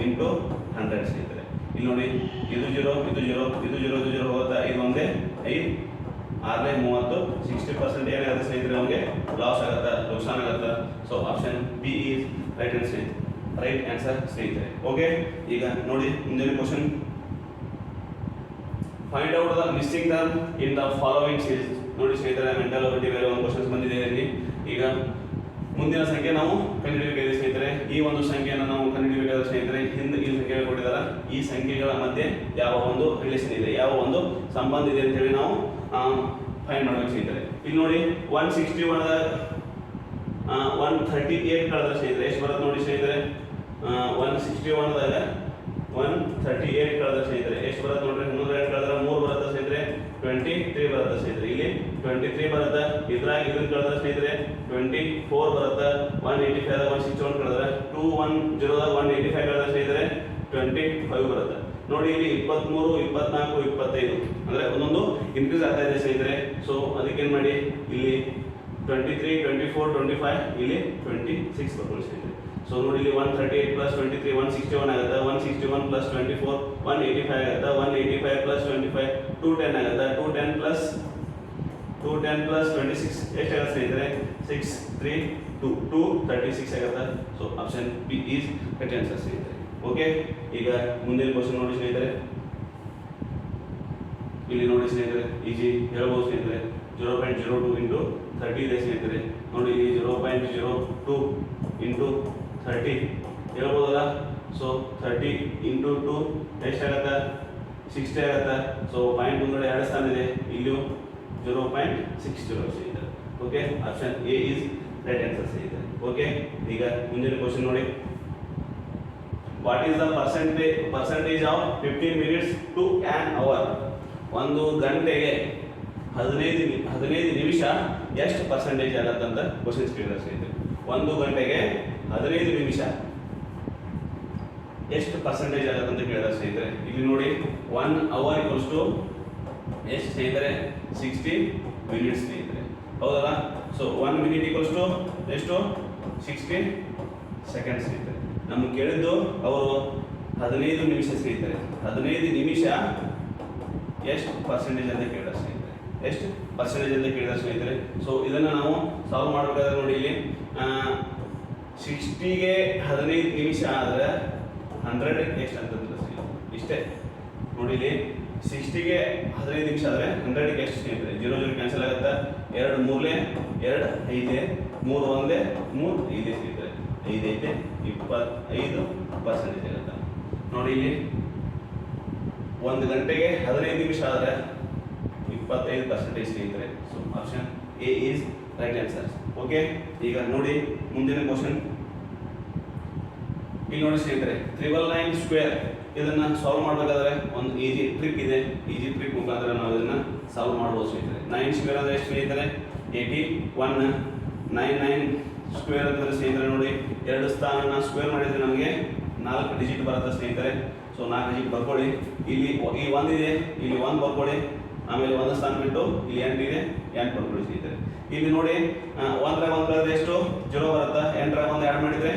Speaker 1: ಇಂಟು 100 ಸ್ನೇಹಿತರೆ. ಇಲ್ಲಿ ನೋಡಿ ಇದು 0 ಇದು 0 ಇದು 0 ಇದು 0 ಹೋಗುತ್ತೆ, ಇದು ಒಂದೇ 5 6 30 60% ಏನಾಗುತ್ತೆ ಸ್ನೇಹಿತರೆ, ನಮಗೆ ಲಾಸ್ ಆಗುತ್ತೆ, ನುಕ್ಸಾನ್ ಆಗುತ್ತೆ. So option B is right answer ಸ್ನೇಹಿತರೆ. ಓಕೆ, ಈಗ ನೋಡಿ ಮುಂದಿನ question. Find out the missing term in the following series. ನೋಡಿ ಸ್ನೇಹಿತರೆ, ಮೆಂಟಲ್ ಅಬಿಲಿಟಿ ಮೇಲೆ ಒಂದು ಕ್ವಶನ್ಸ್ ಬಂದಿದೆ ಇಲ್ಲಿ. ಈಗ ಮುಂದಿನ ಸಂಖ್ಯೆ ನಾವು ಕಂಡುಹಿಡಿಯಬೇಕಾಗಿದೆ ಸ್ನೇಹಿತರೆ. ಈ ಒಂದು ಸಂಖ್ಯೆಯನ್ನು ನಾವು ಕಂಡುಹಿಡಿಯಬೇಕಾದ ಸ್ನೇಹಿತರೆ, ಹಿಂದೆ ಈ ಸಂಖ್ಯೆ ಕೊಟ್ಟಿದ್ದಾರೆ, ಈ ಸಂಖ್ಯೆಗಳ ಮಧ್ಯೆ ಯಾವ ಒಂದು ರಿಲೇಷನ್ ಇದೆ, ಯಾವ ಒಂದು ಸಂಬಂಧ ಇದೆ ಅಂತ ಹೇಳಿ ನಾವು ಫೈಂಡ್ ಮಾಡಬೇಕು ಸ್ನೇಹಿತರೆ. ಇಲ್ಲಿ ನೋಡಿ 161 138 ಕಳೆದ್ರೆ ಸ್ನೇಹಿತರೆ ಎಷ್ಟು ಬರುತ್ತೆ ನೋಡಿ ಸ್ನೇಹಿತರೆ. 161 138 ಕಳೆದ್ರೆ ಸ್ನೇಹಿತರೆ ಎಷ್ಟು ಬರುತ್ತೆ ನೋಡ್ರಿ. 102 ಕಳೆದ್ರೆ 3 ಬರುತ್ತೆ ಸ್ನೇಹಿತರೆ, 23 ಬರುತ್ತೆ ಸ್ನೇಹಿತರೆ. ಇಲ್ಲಿ 23 ಬರುತ್ತೆ. ಇದ್ರಾಗ ಇದನ್ನ ಕಳೆದ್ರೆ ಸ್ನೇಹಿತರೆ 24 ಬರುತ್ತೆ. 185 161 ಕಳೆದ್ರೆ 210 185 ಕಳೆದ್ರೆ ಸ್ನೇಹಿತರೆ 25 ಬರುತ್ತೆ. ನೋಡಿ ಇಲ್ಲಿ 23 24 25 ಅಂದ್ರೆ ಒಂದೊಂದು ಇನ್ಕ್ರೀಸ್ ಆಗ್ತಾ ಇದೆ ಸ್ನೇಹಿತರೆ. ಸೊ ಅದಕ್ಕೆ ಏನು ಮಾಡಿ ಇಲ್ಲಿ 23 24 25 ಇಲ್ಲಿ 26 ಬರ್ಬೋದು ಸ್ನೇಹಿತರೆ. ಸೊ ನೋಡಿ ಇಲ್ಲಿ 138 ಪ್ಲಸ್ 23 161 ಆಗುತ್ತೆ. 161 ಪ್ಲಸ್ 24 185 ಆಗುತ್ತೆ. 185 ಪ್ಲಸ್ 25 210 ಆಗುತ್ತೆ. 210 ಪ್ಲಸ್ 26 ಎಷ್ಟಾಗುತ್ತೆ ಸ್ನೇಹಿತರೆ? 6 3 2 236 ಆಗುತ್ತೆ. So option B is correct answer ಸ್ನೇಹಿತರೆ. ಓಕೆ, ಈಗ ಮುಂದಿನ ಕ್ವಶನ್ ನೋಡಿ ಸ್ನೇಹಿತರೆ. ಇಲ್ಲಿ ನೋಡಿ ಸ್ನೇಹಿತರೆ, ಈಜಿ ಹೇಳ್ಬೋದು ಸ್ನೇಹಿತರೆ. 0.02 ಇಂಟು 30 ಇದೆ ಸ್ನೇಹಿತರೆ. ನೋಡಿ ಇಲ್ಲಿ 0.02 ಇಂಟು 30 ಹೇಳ್ಬೋದಲ್ಲ. ಸೊ 30 ಇಂಟು 2 ಎಷ್ಟಾಗತ್ತೆ? 60 ಆಗುತ್ತೆ. ಸೊ ಪಾಯಿಂಟ್ ಮುಂದೆ 2 ಸ್ಥಾನ ಇದೆ, ಇಲ್ಲಿಯೂ 0.60 ಸ್ನೇಹಿತರೆ. Okay, option A is right answer ಸ್ನೇಹಿತರೆ. ಓಕೆ, ಈಗ ಮುಂದಿನ ಕ್ವಶನ್ ನೋಡಿ. What is the percentage of 15 minutes to an hour? ಒಂದು ಗಂಟೆಗೆ 15 ನಿಮಿಷ ಎಷ್ಟು ಪರ್ಸೆಂಟೇಜ್ ಆಗತ್ತಂತ ಕ್ವಶನ್ಸ್ ಕೇಳಿದ್ರೆ ಸ್ನೇಹಿತರೆ. ಒಂದು ಗಂಟೆಗೆ 15 ನಿಮಿಷ ಎಷ್ಟು ಪರ್ಸೆಂಟೇಜ್ ಆಗತ್ತಂತ ಕೇಳಿದ್ರೆ ಸ್ನೇಹಿತರೆ. ಇಲ್ಲಿ ನೋಡಿ 1 ಅವರ್ ಈಕ್ವಲ್ಸ್ ಟು ಎಷ್ಟು ಸ್ನೇಹಿತರೆ? 60 ಮಿನಿಟ್ಸ್ ಸ್ನೇಹಿತರೆ, ಹೌದಲ್ಲ? ಸೊ 1 ಮಿನಿಟ್ ಈಕ್ವಲ್ಸ್ ಟು ಎಷ್ಟು? 60 ಸೆಕೆಂಡ್ಸ್ ಸ್ನೇಹಿತರೆ. ನಮ್ಗೆ ಕೇಳಿದ್ದು ಅವರು 15 ನಿಮಿಷ ಸ್ನೇಹಿತರೆ. 15 ನಿಮಿಷ ಎಷ್ಟು ಪರ್ಸೆಂಟೇಜ್ ಅಂತ ಕೇಳಿದ್ರೆ ಸ್ನೇಹಿತರೆ, ಎಷ್ಟು ಪರ್ಸೆಂಟೇಜ್ ಅಂತ ಕೇಳಿದ್ರೆ ಸ್ನೇಹಿತರೆ. ಸೊ ಇದನ್ನು ನಾವು ಸಾಲ್ವ್ ಮಾಡಬೇಕಾದ್ರೆ ನೋಡಿ, ಇಲ್ಲಿ 60ಗೆ 15 ನಿಮಿಷ ಆದರೆ 100 ಎಷ್ಟು ಅಂತಂದ್ರೆ ಇಷ್ಟೇ ನೋಡಿ. ಇಲ್ಲಿ 60ಗೆ 15 ನಿಮಿಷ ಆದರೆ 100ಗೆ ಎಷ್ಟು ಸ್ನೇಹಿತರೆ? 0 0 ಕ್ಯಾನ್ಸಲ್ ಆಗುತ್ತೆ. 2 3 2 5 3 1 3 5 ಸ್ನೇಹಿತರೆ. 5 ಐತೆ 25% ಆಗುತ್ತೆ ನೋಡಿ. ಇಲ್ಲಿ ಒಂದು ಗಂಟೆಗೆ 15 ನಿಮಿಷ ಆದರೆ 25% ಸ್ನೇಹಿತರೆ. So option A is right answer. Okay, ಈಗ ನೋಡಿ ಮುಂದಿನ ಕ್ವಶನ್. ಇಲ್ಲಿ ನೋಡಿ ಸ್ನೇಹಿತರೆ, 999 ಸ್ಕ್ವೇರ್ ಇದನ್ನ ಸಾಲ್ವ್ ಮಾಡಬೇಕಾದ್ರೆ ಒಂದು ಈಜಿ ಟ್ರಿಕ್ ಇದೆ. ಈಜಿ ಟ್ರಿಕ್ ಮುಖಾಂತರ ನಾವು ಇದನ್ನ ಸಾಲ್ವ್ ಮಾಡಬಹುದು ಸ್ನೇಹಿತರೆ. 9 ಸ್ಕ್ವೇರ್ ಅಂದ್ರೆ ಎಷ್ಟು ಸ್ನೇಹಿತರೆ? 81. 99 ಸ್ಕ್ವೇರ್ ಅಂದ್ರೆ ಸ್ನೇಹಿತರೆ ನೋಡಿ, 2 ಸ್ಥಾನನ ಸ್ಕ್ವೇರ್ ಮಾಡಿದ್ರೆ ನಮಗೆ 4 ಡಿಜಿಟ್ ಬರುತ್ತೆ ಸ್ನೇಹಿತರೆ. ಸೊ 4 ಡಿಜಿಟ್ ಬರ್ಕೊಳ್ಳಿ. ಇಲ್ಲಿ ಈ 1 ಇದೆ, ಇಲ್ಲಿ 1 ಬರ್ಕೊಳ್ಳಿ. ಆಮೇಲೆ 1 ಸ್ಥಾನ ಬಿಟ್ಟು ಇಲ್ಲಿ 8 ಇದೆ, 8 ಬರ್ಕೊಳ್ಳಿ ಸ್ನೇಹಿತರೆ. ಇಲ್ಲಿ ನೋಡಿ 1 ಕಳೆದ್ರೆ ಎಷ್ಟು? 0 ಬರುತ್ತೆ. 8 1 ಆ್ಯಡ್ ಮಾಡಿದ್ರೆ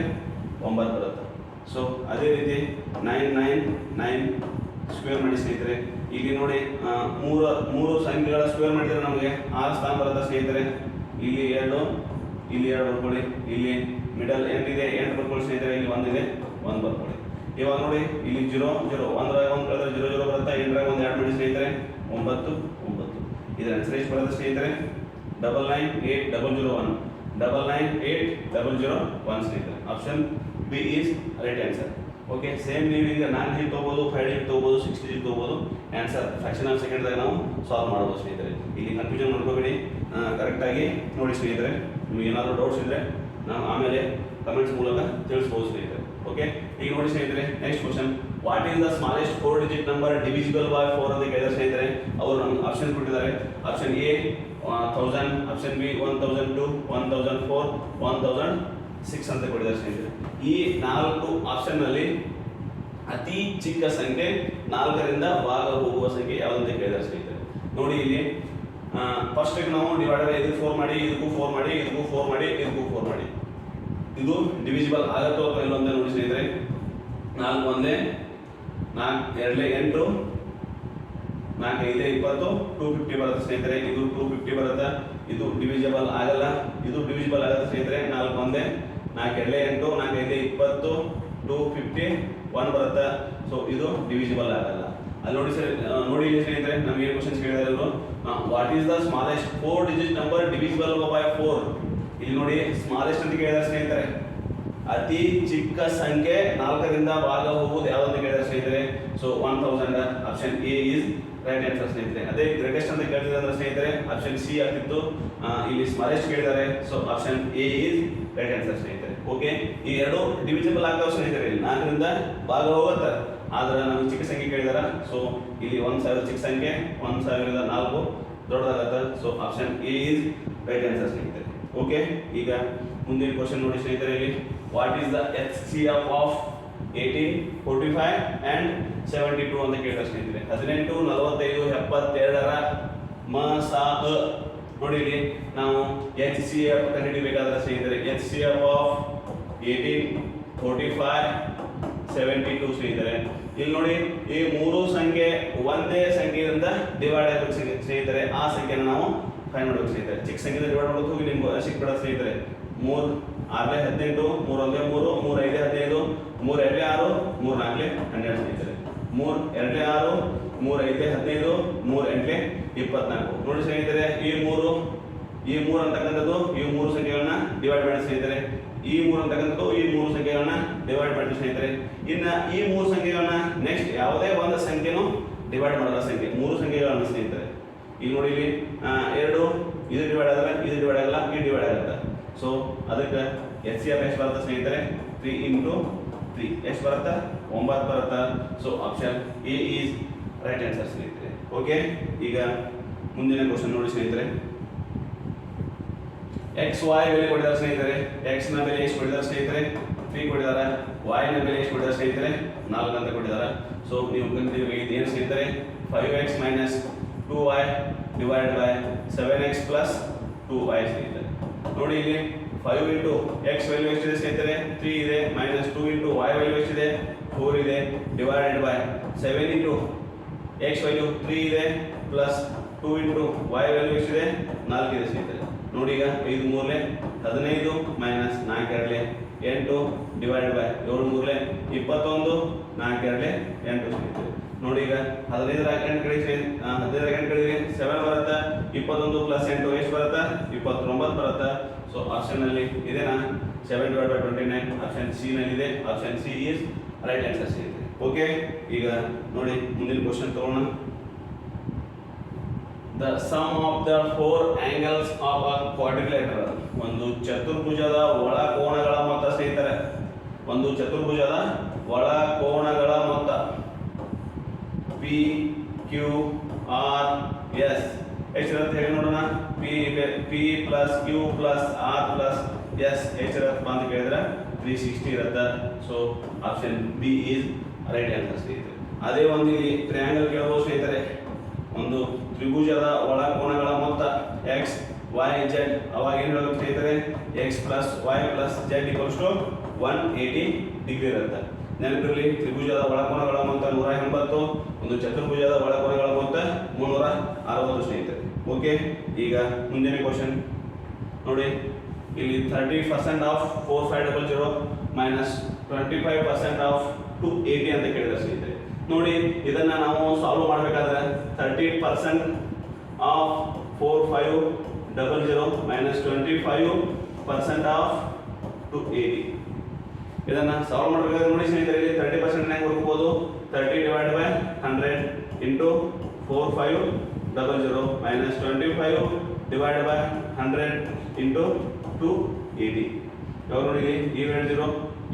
Speaker 1: 9 ಬರುತ್ತೆ. ಸೊ ಅದೇ ರೀತಿ 999 ಸ್ಕ್ವೇರ್ ಮಾಡಿ ಸ್ನೇಹಿತರೆ. ಇಲ್ಲಿ ನೋಡಿ ಮೂರು ಸಂಖ್ಯೆಗಳ ಸ್ಕ್ವೇರ್ ಮಾಡಿದ್ರೆ ನಮಗೆ 6 ಸ್ಥಾನ ಬರುತ್ತೆ ಸ್ನೇಹಿತರೆ. ಇಲ್ಲಿ 2, ಇಲ್ಲಿ 2 ಬರ್ಕೊಳ್ಳಿ. ಇಲ್ಲಿ ಮಿಡಲ್ 8 ಇದೆ, 8 ಬರ್ಕೊಳ್ಳಿ ಸ್ನೇಹಿತರೆ. ಇಲ್ಲಿ 1 ಇದೆ, 1 ಬರ್ಕೊಳ್ಳಿ. ಇವಾಗ ನೋಡಿ ಇಲ್ಲಿ 0 0 1 ಕಳೆದ್ರೆ 0 0 ಬರುತ್ತೆ. 8 1 ಆ್ಯಡ್ ಮಾಡಿ ಸ್ನೇಹಿತರೆ 9 9. ಇದರ ಆನ್ಸರ್ ಎಷ್ಟು ಬರುತ್ತೆ ಸ್ನೇಹಿತರೆ? 99801 99801 ಸ್ನೇಹಿತರೆ. Option B is right answer. Okay, same ನೀವು ಈಗ 4 ಡಿಜಿಟ್ ತೊಗೋಬೋದು, 5 ಡಿಜಿಟ್ ತೊಗೋಬೋದು, 6 ಡಿಜಿಟ್ ತೊಗೋಬೋದು. ಆನ್ಸರ್ ಫ್ರಾಕ್ಷನ್ ಆಫ್ ಸೆಕೆಂಡ್ದಾಗ ನಾವು ಸಾಲ್ವ್ ಮಾಡ್ಬೋದು ಸ್ನೇಹಿತರೆ. ಇಲ್ಲಿ ಕನ್ಫ್ಯೂಷನ್ ಮಾಡ್ಕೋಬೇಡಿ, ಕರೆಕ್ಟಾಗಿ ನೋಡಿ ಸ್ನೇಹಿತರೆ. ನಿಮಗೆ ಏನಾದರೂ ಡೌಟ್ಸ್ ಇದ್ದರೆ ನಾವು ಆಮೇಲೆ ಕಮೆಂಟ್ಸ್ ಮೂಲಕ ತಿಳಿಸ್ಬೋದು ಸ್ನೇಹಿತರೆ. ಓಕೆ, ಈಗ ನೋಡಿ ಸ್ನೇಹಿತರೆ, next question. What is the smallest 4 digit number divisible by 4 ಅಂತ ಕೇಳಿದ್ರೆ ಸ್ನೇಹಿತರೆ. ಅವರು ನಮ್ಗೆ ಆಪ್ಷನ್ ಕೊಟ್ಟಿದ್ದಾರೆ. ಆಪ್ಷನ್ ಎ 1000, ಆಪ್ಷನ್ ಬಿ 1002, 1004, 1006 ಅಂತ ಕೊಟ್ಟಿದ್ದಾರೆ ಸ್ನೇಹಿತರೆ. ಈ 4 ಆಪ್ಷನ್ನಲ್ಲಿ ಅತಿ ಚಿಕ್ಕ ಸಂಖ್ಯೆ 4ರಿಂದ ಭಾಗ ಹೋಗುವ ಸಂಖ್ಯೆ ಯಾವುದಂತ ಕೇಳಿದ್ದಾರೆ ಸ್ನೇಹಿತರೆ. ನೋಡಿ ಇಲ್ಲಿ ಫಸ್ಟ್ ನಾವು ಡಿವೈಡರ್ ಇದಕ್ಕೆ 4 ಮಾಡಿ, ಇದಕ್ಕೂ 4 ಮಾಡಿ, ಇದಕ್ಕೂ 4 ಮಾಡಿ, ಇದಕ್ಕೂ 4 ಮಾಡಿ. ಇದು ಡಿವಿಸಿಬಲ್ ಆಗುತ್ತೋ ಅಥವಾ ಇಲ್ಲ ಅಂತ ನೋಡಿ ಸ್ನೇಹಿತರೆ. 4 1 4 2 8 4 5 20 250 ಬರುತ್ತೆ ಸ್ನೇಹಿತರೆ. ಇದು 250 ಬರುತ್ತೆ. ಇದು ಡಿವಿಸಿಬಲ್ ಆಗಲ್ಲ, ಇದು ಡಿವಿಸಿಬಲ್ ಆಗುತ್ತೆ ಸ್ನೇಹಿತರೆ. 4 1 4 2 8 4 5 20 250 1 ಬರುತ್ತೆ. ಸೊ ಇದು ಡಿವಿಸಿಬಲ್ ಆಗಲ್ಲ. ಅಲ್ಲಿ ನೋಡಿ ಸರ್, ನೋಡಿ ಸ್ನೇಹಿತರೆ, ನಮ್ಗೆ ಏನು ಕ್ವಶನ್ಸ್ ಕೇಳಿದಾರೆ ಇವರು. What is the smallest 4 digit number divisible by 4? ಇಲ್ಲಿ ನೋಡಿ ಸ್ಮಾಲೆಸ್ಟ್ ಅಂತ ಕೇಳಿದಾರೆ ಸ್ನೇಹಿತರೆ. ಅತಿ ಚಿಕ್ಕ ಸಂಖ್ಯೆ 4ರಿಂದ ಭಾಗ ಹೋಗುವುದು ಯಾವ್ದಂತ ಕೇಳಿದಾರೆ ಸ್ನೇಹಿತರೆ. So 1000. Option A is right answer ಸ್ನೇಹಿತರೆ. ಅದೇ ಗ್ರೇಟೆಸ್ಟ್ ಅಂತ ಕೇಳಿದ್ರೆ ಅಂದ್ರೆ ಸ್ನೇಹಿತರೆ ಆಪ್ಷನ್ ಸಿ ಆಗ್ತಿತ್ತು. ಇಲ್ಲಿ ಸ್ಮಾಲೆಸ್ಟ್ ಕೇಳಿದ್ದಾರೆ. So option A is right answer ಸ್ನೇಹಿತರೆ. ಓಕೆ, ಈ 2 ಡಿವಿಸಿಬಲ್ ಆಗ್ತಾವ ಸ್ನೇಹಿತರೆ. ಇಲ್ಲಿ 4ರಿಂದ ಭಾಗ ಹೋಗುತ್ತೆ, ಆದ್ರೆ ನಮಗೆ ಚಿಕ್ಕ ಸಂಖ್ಯೆ ಕೇಳಿದಾರ. ಸೊ ಇಲ್ಲಿ 1000 ಚಿಕ್ಕ ಸಂಖ್ಯೆ, 1004 ದೊಡ್ಡದಾಗತ್ತೆ. So option A is right answer ಸ್ನೇಹಿತರೆ. ಓಕೆ, ಈಗ ಮುಂದಿನ ಕ್ವಶನ್ ನೋಡಿ ಸ್ನೇಹಿತರೆ. ಇಲ್ಲಿ what is the HCF of 18, 45 and 72 ಅಂತ ಕೇಳಿದ್ರೆ ಸ್ನೇಹಿತರೆ. 18, 45, 72ರ ಮ.ಸ.ಅ. ನೋಡಿ ಇಲ್ಲಿ ನಾವು HCF ಕಂಡುಹಿಡಿಯಬೇಕಾದ್ರೆ ಸ್ನೇಹಿತರೆ, HCF ಆಫ್ 18, 45, 72 ಸ್ನೇಹಿತರೆ. ಇಲ್ಲಿ ನೋಡಿ ಈ 3 ಸಂಖ್ಯೆ ಒಂದೇ ಸಂಖ್ಯೆಯಿಂದ ಡಿವೈಡ್ ಆಗಬೇಕು ಸ್ನೇಹಿತರೆ. ಆ ಸಂಖ್ಯೆನ ನಾವು ಫೈಂಡ್ ಮಾಡಬೇಕು ಸ್ನೇಹಿತರೆ. ಚಿಕ್ಕ ಸಂಖ್ಯೆಯಿಂದ ಡಿವೈಡ್ ಮಾಡಬೇಕು, ನಿಮ್ಗೆ ಸಿಕ್ಬಿಡ ಸ್ನೇಹಿತರೆ. 3 6 18, 3 1 3, 3 5 15, 3 2 6, 3 4 12 ಸ್ನೇಹಿತರೆ. 3 2 6, 3 5 15, 3 8 24. ನೋಡಿ ಸ್ನೇಹಿತರೆ, ಈ 3 ಅಂತಕ್ಕಂಥದ್ದು ಈ 3 ಸಂಖ್ಯೆಗಳನ್ನ ಡಿವೈಡ್ ಮಾಡಿ ಸ್ನೇಹಿತರೆ. ಈ 3 ಅಂತಕ್ಕಂಥದ್ದು ಈ 3 ಸಂಖ್ಯೆಗಳನ್ನ ಡಿವೈಡ್ ಮಾಡಿ ಸ್ನೇಹಿತರೆ. ಇನ್ನ ಈ 3 ಸಂಖ್ಯೆಗಳನ್ನ ನೆಕ್ಸ್ಟ್ ಯಾವುದೇ ಒಂದು ಸಂಖ್ಯೆನೂ ಡಿವೈಡ್ ಮಾಡಲ್ಲ ಸಂಖ್ಯೆ, 3 ಸಂಖ್ಯೆಗಳನ್ನ ಸ್ನೇಹಿತರೆ. ಈಗ ನೋಡಿ ಇಲ್ಲಿ 2 ಇದು ಡಿವೈಡ್ ಆಗಲ್ಲ, ಇದು ಡಿವೈಡ್ ಆಗಲ್ಲ, ಇದು ಡಿವೈಡ್ ಆಗುತ್ತೆ. ಸೊ ಅದಕ್ಕೆ HCF ಎಷ್ಟು ಬರುತ್ತೆ ಸ್ನೇಹಿತರೆ? 3 × 3 3 ಎಷ್ಟು ಬರುತ್ತಾ 9 ಬರುತ್ತಾ. So option A is right answer ಸ್ನೇಹಿತರೆ. ಓಕೆ, ಈಗ ಮುಂದಿನ ಕ್ವಶನ್ ನೋಡಿ ಸ್ನೇಹಿತರೆ. ಎಕ್ಸ್ ವೈ ಬೆಲೆ ಕೊಟ್ಟಿದ್ದಾರೆ ಸ್ನೇಹಿತರೆ. ಎಕ್ಸ್ ನ ಬೆಲೆ ಎಷ್ಟು ಕೊಟ್ಟಿದ್ದಾರೆ ಸ್ನೇಹಿತರೆ 3 ಕೊಟ್ಟಿದ್ದಾರೆ. ವೈ ನ ಬೆಲೆ ಎಷ್ಟು ಕೊಟ್ಟಿದ್ದಾರೆ ಸ್ನೇಹಿತರೆ 4 ಅಂತ ಕೊಟ್ಟಿದ್ದಾರೆ. ಸೊ ನೀವು ಕಂಡುಹಿಡಿಯಬೇಕು ಇದು ಏನು ಸ್ನೇಹಿತರೆ 5x minus 2y divided by 7x plus 2y ಸ್ನೇಹಿತರೆ. ನೋಡಿ ಇಲ್ಲಿ 5 into x ವ್ಯಾಲ್ಯೂ ಎಷ್ಟಿದೆ ಸ್ನೇಹಿತರೆ 3 ಇದೆ, minus 2 into y ವ್ಯಾಲ್ಯೂ ಎಷ್ಟಿದೆ 4 ಇದೆ, divided by 7 into x value 3 ಇದೆ, plus 2 into y ವ್ಯಾಲ್ಯೂ ಎಷ್ಟಿದೆ 4 ಇದೆ ಸ್ನೇಹಿತರೆ. ನೋಡಿ ಈಗ 5 ಮೂರಲೆ 15 minus 4 ಎರಡಲೆ 8 divided by 7 ಮೂರಲೆ 21 4 ಎರಡಲೆ 8 ಸ್ನೇಹಿತರೆ. ನೋಡಿ ಈಗ 15 2 ಕಳಿಸಿ 15 2 ಕಳಿಸಿ 7 ಬರುತ್ತಾ, 21 plus 8 ಎಷ್ಟು ಬರುತ್ತಾ 29 ಬರುತ್ತಾ. ಸೊ ಆಪ್ಷನ್ ಅಲ್ಲಿ ಇದೆನಾ 7 divided by 29 ಆಪ್ಷನ್ ಸಿ ನಲ್ಲಿ ಇದೆ. Option C is right answer ಸ್ನೇಹಿತರೆ. ಓಕೆ, ಈಗ ನೋಡಿ ಮುಂದಿನ ಕ್ವಶನ್ ತಗೋಣ. The sum of the four angles of a quadrilateral. ಒಂದು ಚತುರ್ಭುಜದ ಒಳ ಕೋನಗಳ ಮೊತ್ತ ಸ್ನೇಹಿತರೆ. ಒಂದು ಚತುರ್ಭುಜದ ಒಳ ಕೋನಗಳ ಮೊತ್ತ P Q R S ಎಷ್ಟಿರುತ್ತೆ ಹೇಳಿ ನೋಡೋಣ. P plus Q plus R plus S ಎಷ್ಟಿರುತ್ತೆ ಅಂತ ಕೇಳಿದ್ರೆ 360 ಇರುತ್ತೆ. So option B is right answer ಸ್ನೇಹಿತರೆ. ಅದೇ ಒಂದು ಇಲ್ಲಿ ಟ್ರಯಾಂಗಲ್ ಕೇಳಬಹುದು ಸ್ನೇಹಿತರೆ. ಒಂದು ತ್ರಿಭುಜದ ಒಳ ಕೋನಗಳ ಮೊತ್ತ x y z, ಅವಾಗ ಏನು ಹೇಳಬೇಕು ಸ್ನೇಹಿತರೆ x plus y plus z equals to 180 degree ಇರುತ್ತೆ. ನೆನಪಿರಲಿ, ತ್ರಿಭುಜದ ಒಳಕೋನಗಳ ಮೊತ್ತ 180, ಒಂದು ಚತುರ್ಭುಜದ ಒಳಕೋನಗಳ ಮೊತ್ತ 360 ಸ್ನೇಹಿತರೆ. ಓಕೆ, ಈಗ ಮುಂದಿನ ಕ್ವಶನ್ ನೋಡಿ. ಇಲ್ಲಿ 30% ಆಫ್ 4500 ಮೈನಸ್ 25% ಆಫ್ 280 ಅಂತ ಕೇಳಿದ್ರೆ ಸ್ನೇಹಿತರೆ. ನೋಡಿ ಇದನ್ನ ನಾವು ಸಾಲ್ವ್ ಮಾಡಬೇಕಾದ್ರೆ 30% ಆಫ್ 4500 ಮೈನಸ್ 25% ಆಫ್ 280 ಇದನ್ನ ಸಾಲ್ವ್ ಮಾಡಬೇಕಾದ್ರೆ ನೋಡಿ ಸ್ನೇಹಿತರೆ ಇಲ್ಲಿ 30% ಹೆಂಗೆ ಹುಡುಕಬಹುದು 30 divided by 100 into 4500 minus 25 divided by 100 into 280. ಯಾವಾಗ ನೋಡಿ ಈ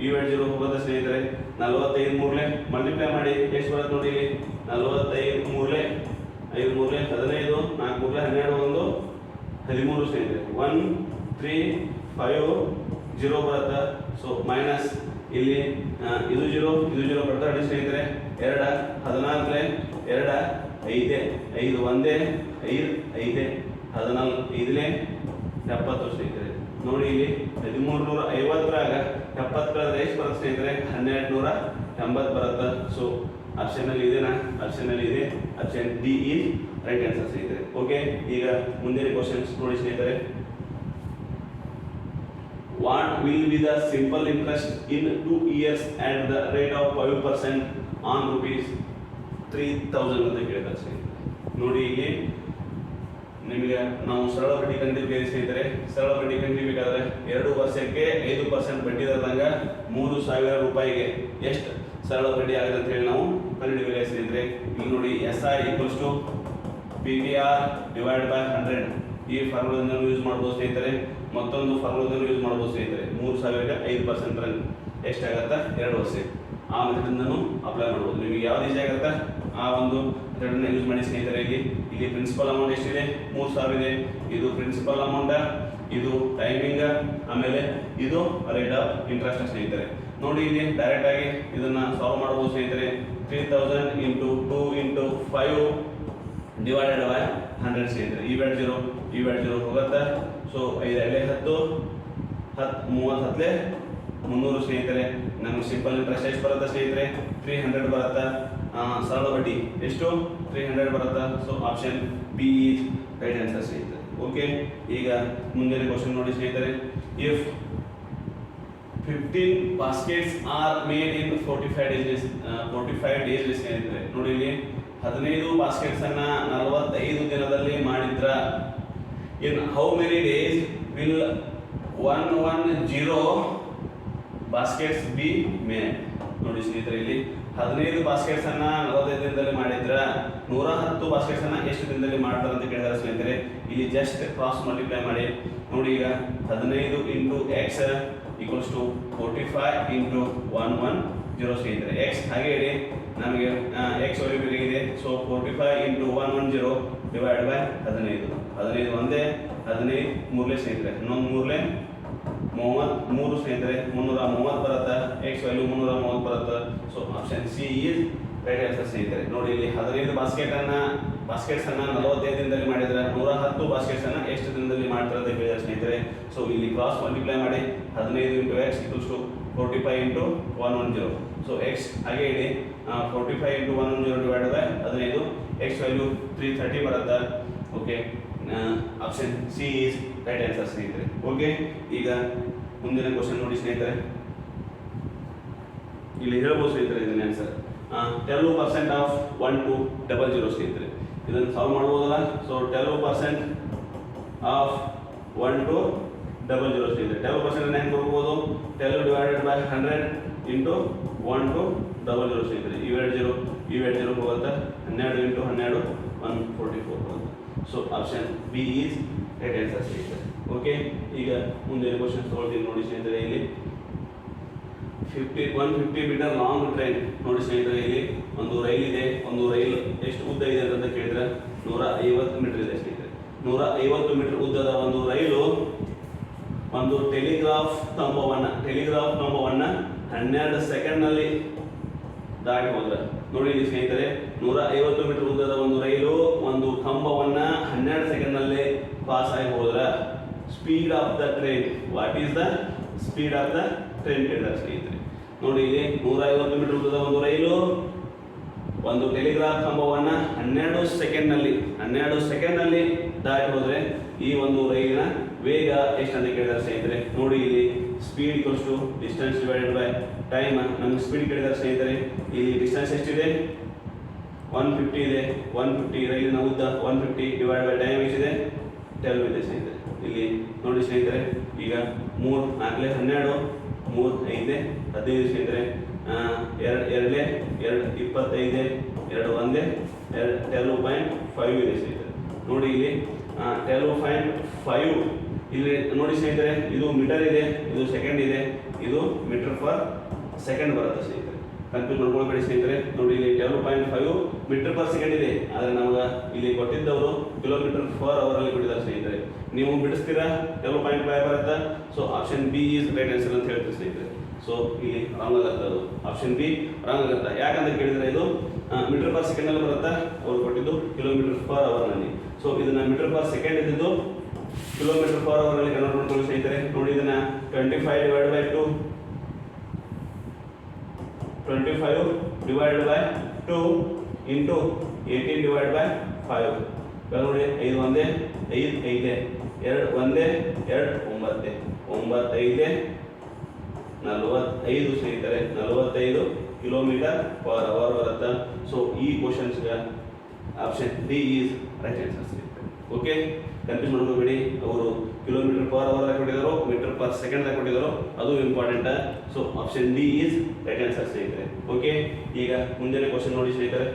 Speaker 1: 0 ಹೋಗುತ್ತೆ ಸ್ನೇಹಿತರೆ. 45 ಮೂರಲೆ ಮಲ್ಟಿಪ್ಲೈ ಮಾಡಿ ಎಷ್ಟು ಬರುತ್ತೆ ನೋಡಿ ಇಲ್ಲಿ 45 ಮೂರಲೆ 5 ಮೂರಲೆ 15, 4 ಮೂರಲೆ 12, 13 ಸ್ನೇಹಿತರೆ. 1 3 5 0 ಬರುತ್ತೆ. ಸೊ ಮೈನಸ್ ಇಲ್ಲಿ ಇದು 0 ಬರ್ತಾ ನೋಡಿ ಸ್ನೇಹಿತರೆ. 2 14 2 5 5 ಒಂದೇ 5 5 14 5 70 ಸ್ನೇಹಿತರೆ. ನೋಡಿ ಇಲ್ಲಿ 1350ರಾಗ 70 ಕಳೆದ್ರೆ ಎಷ್ಟು ಬರುತ್ತೆ ಸ್ನೇಹಿತರೆ 1280 ಬರುತ್ತೆ. ಸೊ ಆಪ್ಷನ್ ಅಲ್ಲಿ ಇದೆನಾ ಆಪ್ಷನ್ ಅಲ್ಲಿ ಇದೆ. Option D is right answer ಸ್ನೇಹಿತರೆ. ಓಕೆ, ಈಗ ಮುಂದಿನ ಕ್ವಶನ್ಸ್ ನೋಡಿ ಸ್ನೇಹಿತರೆ. What will be the simple interest in 2 years at the rate of 5% on rupees 3000 ಅಂತ ಕೇಳಿದ್ದಾರೆ ಸ್ನೇಹಿತರೆ. ನೋಡಿ ಇಲ್ಲಿ ನಿಮಗೆ ನಾವು ಸರಳ ಬಡ್ಡಿ ಕಂಡಿದ್ದೀವಿ ಸ್ನೇಹಿತರೆ. ಸರಳ ಬಡ್ಡಿ ಕಂಡಿಬೇಕಾದ್ರೆ 2 ವರ್ಷಕ್ಕೆ 5% ಬಡ್ಡಿ ದರದಂಗ 3000 ರೂಪಾಯಿಗೆ ಎಷ್ಟು ಸರಳ ಬಡ್ಡಿ ಆಗುತ್ತೆ ಅಂತ ಹೇಳಿ ನಾವು ಕಂಡುಹಿಡಿಯಬೇಕು ಸ್ನೇಹಿತರೆ. ಇಲ್ಲಿ ನೋಡಿ SI equals to PVR divided by 100 ಈ ಫಾರ್ಮುಲಾದಿಂದ ಯೂಸ್ ಮಾಡಬಹುದು ಸ್ನೇಹಿತರೆ. ಮತ್ತೊಂದು ಫಾರ್ಮುಲಾದಿಂದ ಯೂಸ್ ಮಾಡಬಹುದು ಸ್ನೇಹಿತರೆ. 3000ಕ್ಕೆ 5% ರಂಗ್ ಎಷ್ಟಾಗತ್ತಾ 2 ವರ್ಷ. ಆ ಮೆಥಡನ್ನು ಅಪ್ಲೈ ಮಾಡಬಹುದು. ನಿಮಗೆ ಯಾವ್ದು ಈಸಿ ಆಗುತ್ತಾ ಆ ಒಂದು ಮೆಥಡನ್ನು ಯೂಸ್ ಮಾಡಿ ಸ್ನೇಹಿತರೆ. ಇಲ್ಲಿ ಪ್ರಿನ್ಸಿಪಲ್ ಅಮೌಂಟ್ ಎಷ್ಟಿದೆ 3000 ಇದೆ. ಇದು ಪ್ರಿನ್ಸಿಪಲ್ ಅಮೌಂಟ್, ಇದು ಟೈಮಿಂಗ್, ಆಮೇಲೆ ಇದು ರೇಟ್ ಆಫ್ ಇಂಟ್ರೆಸ್ಟ್ ಸ್ನೇಹಿತರೆ. ನೋಡಿ ಇಲ್ಲಿ ಡೈರೆಕ್ಟ್ ಆಗಿ ಇದನ್ನ ಸಾಲ್ವ್ ಮಾಡಬಹುದು ಸ್ನೇಹಿತರೆ. 3000 into 2 into 5 divided by 100 ಸ್ನೇಹಿತರೆ. ಈ ವ್ಯಾಲ್ಯೂ 0 ಹೋಗುತ್ತೆ. ಸೊ 5 10 30 300 ಸ್ನೇಹಿತರೆ. ನಮಗೆ ಸಿಂಪಲ್ ಇಂಟ್ರೆಸ್ಟ್ ಎಷ್ಟು ಬರುತ್ತೆ ಸ್ನೇಹಿತರೆ 300 ಬರುತ್ತೆ. ಸರಳ ಬಡ್ಡಿ ಎಷ್ಟು 300 ಬರುತ್ತೆ. So option B is right answer ಸ್ನೇಹಿತರೆ. ಓಕೆ, ಈಗ ಮುಂದಿನ ಕ್ವಶನ್ ನೋಡಿ ಸ್ನೇಹಿತರೆ. If 15 baskets are made in 45 days ಸ್ನೇಹಿತರೆ. ನೋಡಿ ಇಲ್ಲಿ 15 ಬಾಸ್ಕೆಟ್ಸ್ ಅನ್ನ 45 ದಿನದಲ್ಲಿ ಮಾಡಿದ್ರ in how many days will 110 baskets be made. ನೋಡಿ ಸ್ನೇಹಿತರೆ ಇಲ್ಲಿ 15 ಬಾಸ್ಕೆಟ್ಸ್ ಅನ್ನ 45 ದಿನದಲ್ಲಿ ಮಾಡಿದ್ರ 110 ಬಾಸ್ಕೆಟ್ಸ್ ಅನ್ನ ಎಷ್ಟು ದಿನದಲ್ಲಿ ಮಾಡ್ತಾರೆ ಅಂತ ಕೇಳಿದಾರೆ ಸ್ನೇಹಿತರೆ. ಇಲ್ಲಿ ಜಸ್ಟ್ ಕ್ರಾಸ್ ಮಲ್ಟಿಪ್ಲೈ ಮಾಡಿ ನೋಡಿ. ಈಗ 15 into x equals to 45 into 110 ಸ್ನೇಹಿತರೆ. ಎಕ್ಸ್ ಹಾಗೆ ಇಡಿ, ನಮಗೆ ಎಕ್ಸ್ ವ್ಯಾಲ್ಯೂ ಬೇಕಾಗಿದೆ. ಸೊ 45 ಇಂಟು 110 ಡಿವೈಡ್ ಬೈ 15 ಒಂದೇ 15 ಮೂರಲೇ ಸ್ನೇಹಿತರೆ, ಇನ್ನೊಂದು ಮೂರಲೇ 33 ಸ್ನೇಹಿತರೆ. 330 ಬರುತ್ತೆ, ಎಕ್ಸ್ ವ್ಯಾಲ್ಯೂ 330 ಬರುತ್ತೆ. So option c is right answer ಸ್ನೇಹಿತರೆ. ನೋಡಿ ಇಲ್ಲಿ 15 ಬಾಸ್ಕೆಟ್ಸ್ ಅನ್ನ 45 ದಿನದಲ್ಲಿ ಮಾಡಿದ್ರೆ 110 ಬಾಸ್ಕೆಟ್ಸ್ ಅನ್ನ ಎಷ್ಟು ದಿನದಲ್ಲಿ ಮಾಡ್ತಾರೆ ಅಂತ ಹೇಳಿದ್ರೆ ಸ್ನೇಹಿತರೆ. ಸೊ ಇಲ್ಲಿ ಕ್ರಾಸ್ ಮಲ್ಟಿಪ್ಲೈ ಮಾಡಿ 15 into x equals to 45 into 110. So x ಹಾಗೆ ಇಡಿ, 45 into 110 divide by 15, x value 330 ಬರುತ್ತೆ. Okay, option c is right answer ಸ್ನೇಹಿತರೆ. ಓಕೆ, ಈಗ ಮುಂದಿನ ಕ್ವಶನ್ ನೋಡಿ ಸ್ನೇಹಿತರೆ. ಇಲ್ಲಿ ಹೇಳ್ಬೋದು ಸ್ನೇಹಿತರೆ ಇದನ್ನ ಆನ್ಸರ್ 12% ಆಫ್ 1 to 00 ಸ್ನೇಹಿತರೆ. ಇದನ್ನು ಸಾಲ್ವ್ ಮಾಡ್ಬೋದಲ್ಲ. ಸೊ 12% ಆಫ್ 1 to 00 ಸ್ನೇಹಿತರೆ. 12% ಹೆಂಗೆ ಕೊಡ್ಬೋದು? 12 ಡಿವೈಡೆಡ್ ಬೈ 100 ಇಂಟು 1 to 00 ಸ್ನೇಹಿತರೆ. ಇವೆರಡು 0 ಹೋಗುತ್ತೆ. 12 ಇಂಟು 12 144 ಬರುತ್ತೆ. So option B is right answer ಸ್ನೇಹಿತರೆ. ಓಕೆ, ಈಗ ಮುಂದಿನ ಕ್ವಶನ್ ತಗೊಳ್ತೀನಿ ನೋಡಿ ಸ್ನೇಹಿತರೆ. ಇಲ್ಲಿ 150 ಮೀಟರ್ ಲಾಂಗ್ ಟ್ರೈನ್ ನೋಡಿ ಸ್ನೇಹಿತರೆ. ಇಲ್ಲಿ ಒಂದು ರೈಲ್ ಇದೆ. ಒಂದು ರೈಲ್ ಎಷ್ಟು ಉದ್ದ ಇದೆ ಅಂತ ಕೇಳಿದ್ರೆ 150 ಮೀಟರ್ ಇದೆ ಸ್ನೇಹಿತರೆ. 150 ಮೀಟರ್ ಉದ್ದದ ಒಂದು ರೈಲು ಒಂದು ಟೆಲಿಗ್ರಾಫ್ ಕಂಬವನ್ನ 12 ಸೆಕೆಂಡ್ನಲ್ಲಿ ದಾಟಿ ಹೋದ್ರೆ ನೋಡಿ ಇಲ್ಲಿ ಸ್ನೇಹಿತರೆ. 150 ಮೀಟರ್ ಉದ್ದದ ಒಂದು ರೈಲು ಒಂದು ಕಂಬವನ್ನ 12 ಸೆಕೆಂಡ್ನಲ್ಲಿ ಪಾಸ್ ಆಗಿ ಹೋದ್ರ speed of the train, what is the speed of the train ಕೇಳಿದಾರೆ ಸ್ನೇಹಿತರೆ. ನೋಡಿ ಇಲ್ಲಿ 150 ಮೀಟರ್ ಉದ್ದದ ಒಂದು ರೈಲು ಒಂದು ಟೆಲಿಗ್ರಾಫ್ ಕಂಬವನ್ನ 12 ಸೆಕೆಂಡ್ನಲ್ಲಿ ದಾಟಿ ಹೋದ್ರೆ ಈ ಒಂದು ರೈಲಿನ ವೇಗ ಎಷ್ಟು ಅಂತ ಕೇಳಿದಾರೆ ಸ್ನೇಹಿತರೆ. ನೋಡಿ ಇಲ್ಲಿ speed equals to distance divided by time. ನಮ್ಗೆ ಸ್ಪೀಡ್ ಕೇಳಿದಾರೆ ಸ್ನೇಹಿತರೆ. ಇಲ್ಲಿ ಡಿಸ್ಟೆನ್ಸ್ ಎಷ್ಟಿದೆ? 150 ಇದೆ. 150 ರೈಲಿನ ಉದ್ದ 150 ಡಿವೈಡ್ ಬೈ ಟೈಮ್ ಎಷ್ಟಿದೆ? 12 ಇದೆ ಸ್ನೇಹಿತರೆ. ಇಲ್ಲಿ ನೋಡಿ ಸ್ನೇಹಿತರೆ, ಈಗ 3 4 12 3 5 15 ಸ್ನೇಹಿತರೆ. 2 25 2 1 12.5 ಇದೆ ಸ್ನೇಹಿತರೆ. ನೋಡಿ ಇಲ್ಲಿ 12.5 ಇಲ್ಲಿ ನೋಡಿ ಸ್ನೇಹಿತರೆ. ಇದು ಮೀಟರ್ ಇದೆ, ಇದು ಸೆಕೆಂಡ್ ಇದೆ, ಇದು ಮೀಟರ್ ಪರ್ ಸೆಕೆಂಡ್ ಬರುತ್ತೆ ಸ್ನೇಹಿತರೆ. ಕನ್ಫ್ಯೂಸ್ ಮಾಡ್ಕೊಳ್ಬೇಡಿ ಸ್ನೇಹಿತರೆ. ನೋಡಿ ಇಲ್ಲಿ 12.5 ಮೀಟರ್ ಪರ್ ಸೆಕೆಂಡ್ ಇದೆ. ಆದರೆ ನಮ್ಗೆ ಇಲ್ಲಿ ಕೊಟ್ಟಿದ್ದವರು ಕಿಲೋಮೀಟರ್ ಪರ್ ಅವರ್ ಅಲ್ಲಿ ಕೊಟ್ಟಿದ್ದಾರೆ ಸ್ನೇಹಿತರೆ. ನೀವು ಬಿಡಿಸ್ತೀರಾ 12.5 ಬರುತ್ತೆ. So option B is right answer ಅಂತ ಹೇಳ್ತೀವಿ ಸ್ನೇಹಿತರೆ. ಸೊ ಇಲ್ಲಿ ರಾಂಗ್ ಆಗುತ್ತೆ, ಅದು ಆಪ್ಷನ್ ಬಿ ರಾಂಗ್ ಆಗುತ್ತೆ. ಯಾಕಂತ ಕೇಳಿದ್ರೆ ಇದು ಮೀಟರ್ ಪರ್ ಸೆಕೆಂಡ್ ಅಲ್ಲಿ ಬರುತ್ತೆ, ಅವ್ರು ಕೊಟ್ಟಿದ್ದು ಕಿಲೋಮೀಟರ್ ಪರ್ ಅವರ್ ನಲ್ಲಿ. ಸೊ ಇದನ್ನ ಮೀಟರ್ ಪರ್ ಸೆಕೆಂಡ್ ಇದ್ದಿದ್ದು ಕಿಲೋಮೀಟರ್ ಪರ್ ಅವರ್ ಅಲ್ಲಿ ಕನ್ವರ್ಟ್ ಮಾಡ್ಕೊಳ್ಳಿ ಸ್ನೇಹಿತರೆ. ನೋಡಿ ಇದನ್ನ 25 divide by 2 into 18 divide by 5. ನೋಡಿ 5 1 5 5 2 1 2 9 9 5 45 ಸ್ನೇಹಿತರೆ. 45 ಕಿಲೋಮೀಟರ್ ಪರ್ ಅವರ್ ಬರುತ್ತೆ. ಸೊ ಈ ಕ್ವಶನ್ಸ್ಗೆ option D is right answer ಸ್ನೇಹಿತರೆ. ಓಕೆ, ಕನ್ಫ್ಯೂಸ್ ಮಾಡ್ಕೋಬೇಡಿ. ಅವರು ಕಿಲೋಮೀಟರ್ ಪರ್ ಅವರ್ ಕೊಟ್ಟಿದ್ದಾರೋ ಮೀಟರ್ ಪರ್ ಸೆಕೆಂಡ್ ಕೊಟ್ಟಿದ್ದಾರೋ ಅದು important. So option D is right answer ಸ್ನೇಹಿತರೆ. ಓಕೆ, ಈಗ ಮುಂದಿನ ಕ್ವಶನ್ ನೋಡಿ ಸ್ನೇಹಿತರೆ.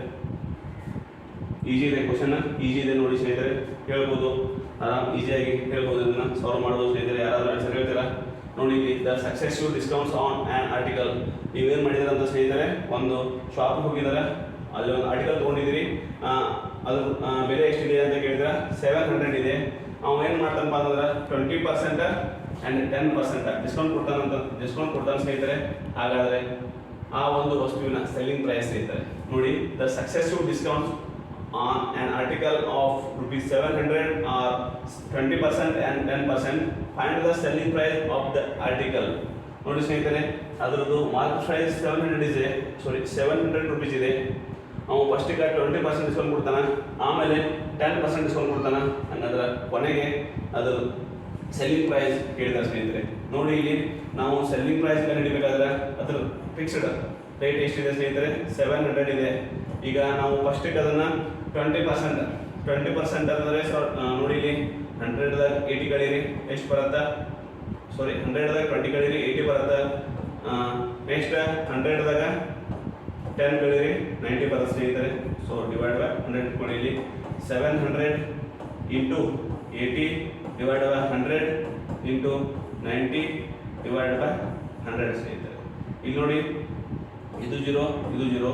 Speaker 1: ಈಜಿ ಇದೆ ಕ್ವಶನ್, ಈಜಿ ಇದೆ ನೋಡಿ ಸ್ನೇಹಿತರೆ. ಹೇಳ್ಬೋದು, ಆರಾಮ್ ಈಸಿಯಾಗಿ ಹೇಳ್ಬೋದು. ಇದನ್ನ ಸಾಲ್ವ್ ಮಾಡ್ಬೋದು ಸ್ನೇಹಿತರೆ. ಯಾರಾದ್ರೂ ಆನ್ಸರ್ ಹೇಳ್ತೀರಾ? ನೋಡಿ ಇಲ್ಲಿ the successive discounts on on article. ನೀವೇನು ಮಾಡಿದಾರೆ ಅಂತ ಸ್ನೇಹಿತರೆ, ಒಂದು ಶಾಪ್ ಹೋಗಿದ್ದಾರೆ, ಅಲ್ಲಿ ಒಂದು ಆರ್ಟಿಕಲ್ ತೊಗೊಂಡಿದ್ದೀರಿ. ಅದು ಬೆಲೆ ಎಷ್ಟಿದೆ ಅಂತ ಕೇಳಿದ್ರೆ 700 ಇದೆ. ಅವ್ನು ಏನು ಮಾಡ್ತಾನಪ್ಪ ಅಂತಂದ್ರೆ 20% ಆ್ಯಂಡ್ 10% ಡಿಸ್ಕೌಂಟ್ ಕೊಡ್ತಾನೆ ಸ್ನೇಹಿತರೆ. ಹಾಗಾದರೆ ಆ ಒಂದು ವಸ್ತುವಿನ ಸೆಲ್ಲಿಂಗ್ ಪ್ರೈಸ್ ಸ್ನೇಹಿತರೆ. ನೋಡಿ the successive discounts on an article of rupees 700 or 20% and 10%. Find the selling price of the article. ನೋಡಿ ಸ್ನೇಹಿತರೆ, ಅದರದ್ದು ಮಾರ್ಕೆಟ್ ಪ್ರೈಸ್ 700 rupees ಇದೆ. ಅವನು ಫಸ್ಟಿಗೆ 20% ಡಿಸ್ಕೌಂಟ್ ಕೊಡ್ತಾನೆ, ಆಮೇಲೆ 10% ಡಿಸ್ಕೌಂಟ್ ಕೊಡ್ತಾನೆ. ಹಂಗಂದ್ರೆ ಕೊನೆಗೆ ಅದರ ಸೆಲ್ಲಿಂಗ್ ಪ್ರೈಸ್ ಕೇಳಿದ್ದಾರೆ ಸ್ನೇಹಿತರೆ. ನೋಡಿ ಇಲ್ಲಿ ನಾವು ಸೆಲ್ಲಿಂಗ್ ಪ್ರೈಸ್ ಹಿಡಿಬೇಕಾದ್ರೆ ಅದರ ಫಿಕ್ಸ್ಡ್ ರೇಟ್ ಎಷ್ಟಿದೆ ಸ್ನೇಹಿತರೆ? 700 ಇದೆ. ಈಗ ನಾವು ಫಸ್ಟಿಗೆ ಅದನ್ನು 20% ಅಂದರೆ ನೋಡಿ ಇಲ್ಲಿ 100ದಾಗ 80 ಕಳೀರಿ, ಎಷ್ಟು ಬರುತ್ತೆ? 100ದಾಗ 20 ಕಳೀರಿ 80 ಬರುತ್ತೆ. ನೆಕ್ಸ್ಟ್ 100ದಾಗ 10 ಕಳೀರಿ 90 ಬರುತ್ತೆ ಸ್ನೇಹಿತರೆ. ಸೊ ಡಿವೈಡ್ ಬೈ 100 ಇಟ್ಕೊಳ್ಳಿ. ಇಲ್ಲಿ 700 into 80 divide by 100 into 90 divide by 100 ಸ್ನೇಹಿತರೆ. ಇಲ್ಲಿ ನೋಡಿ ಇದು 0 ಇದು 0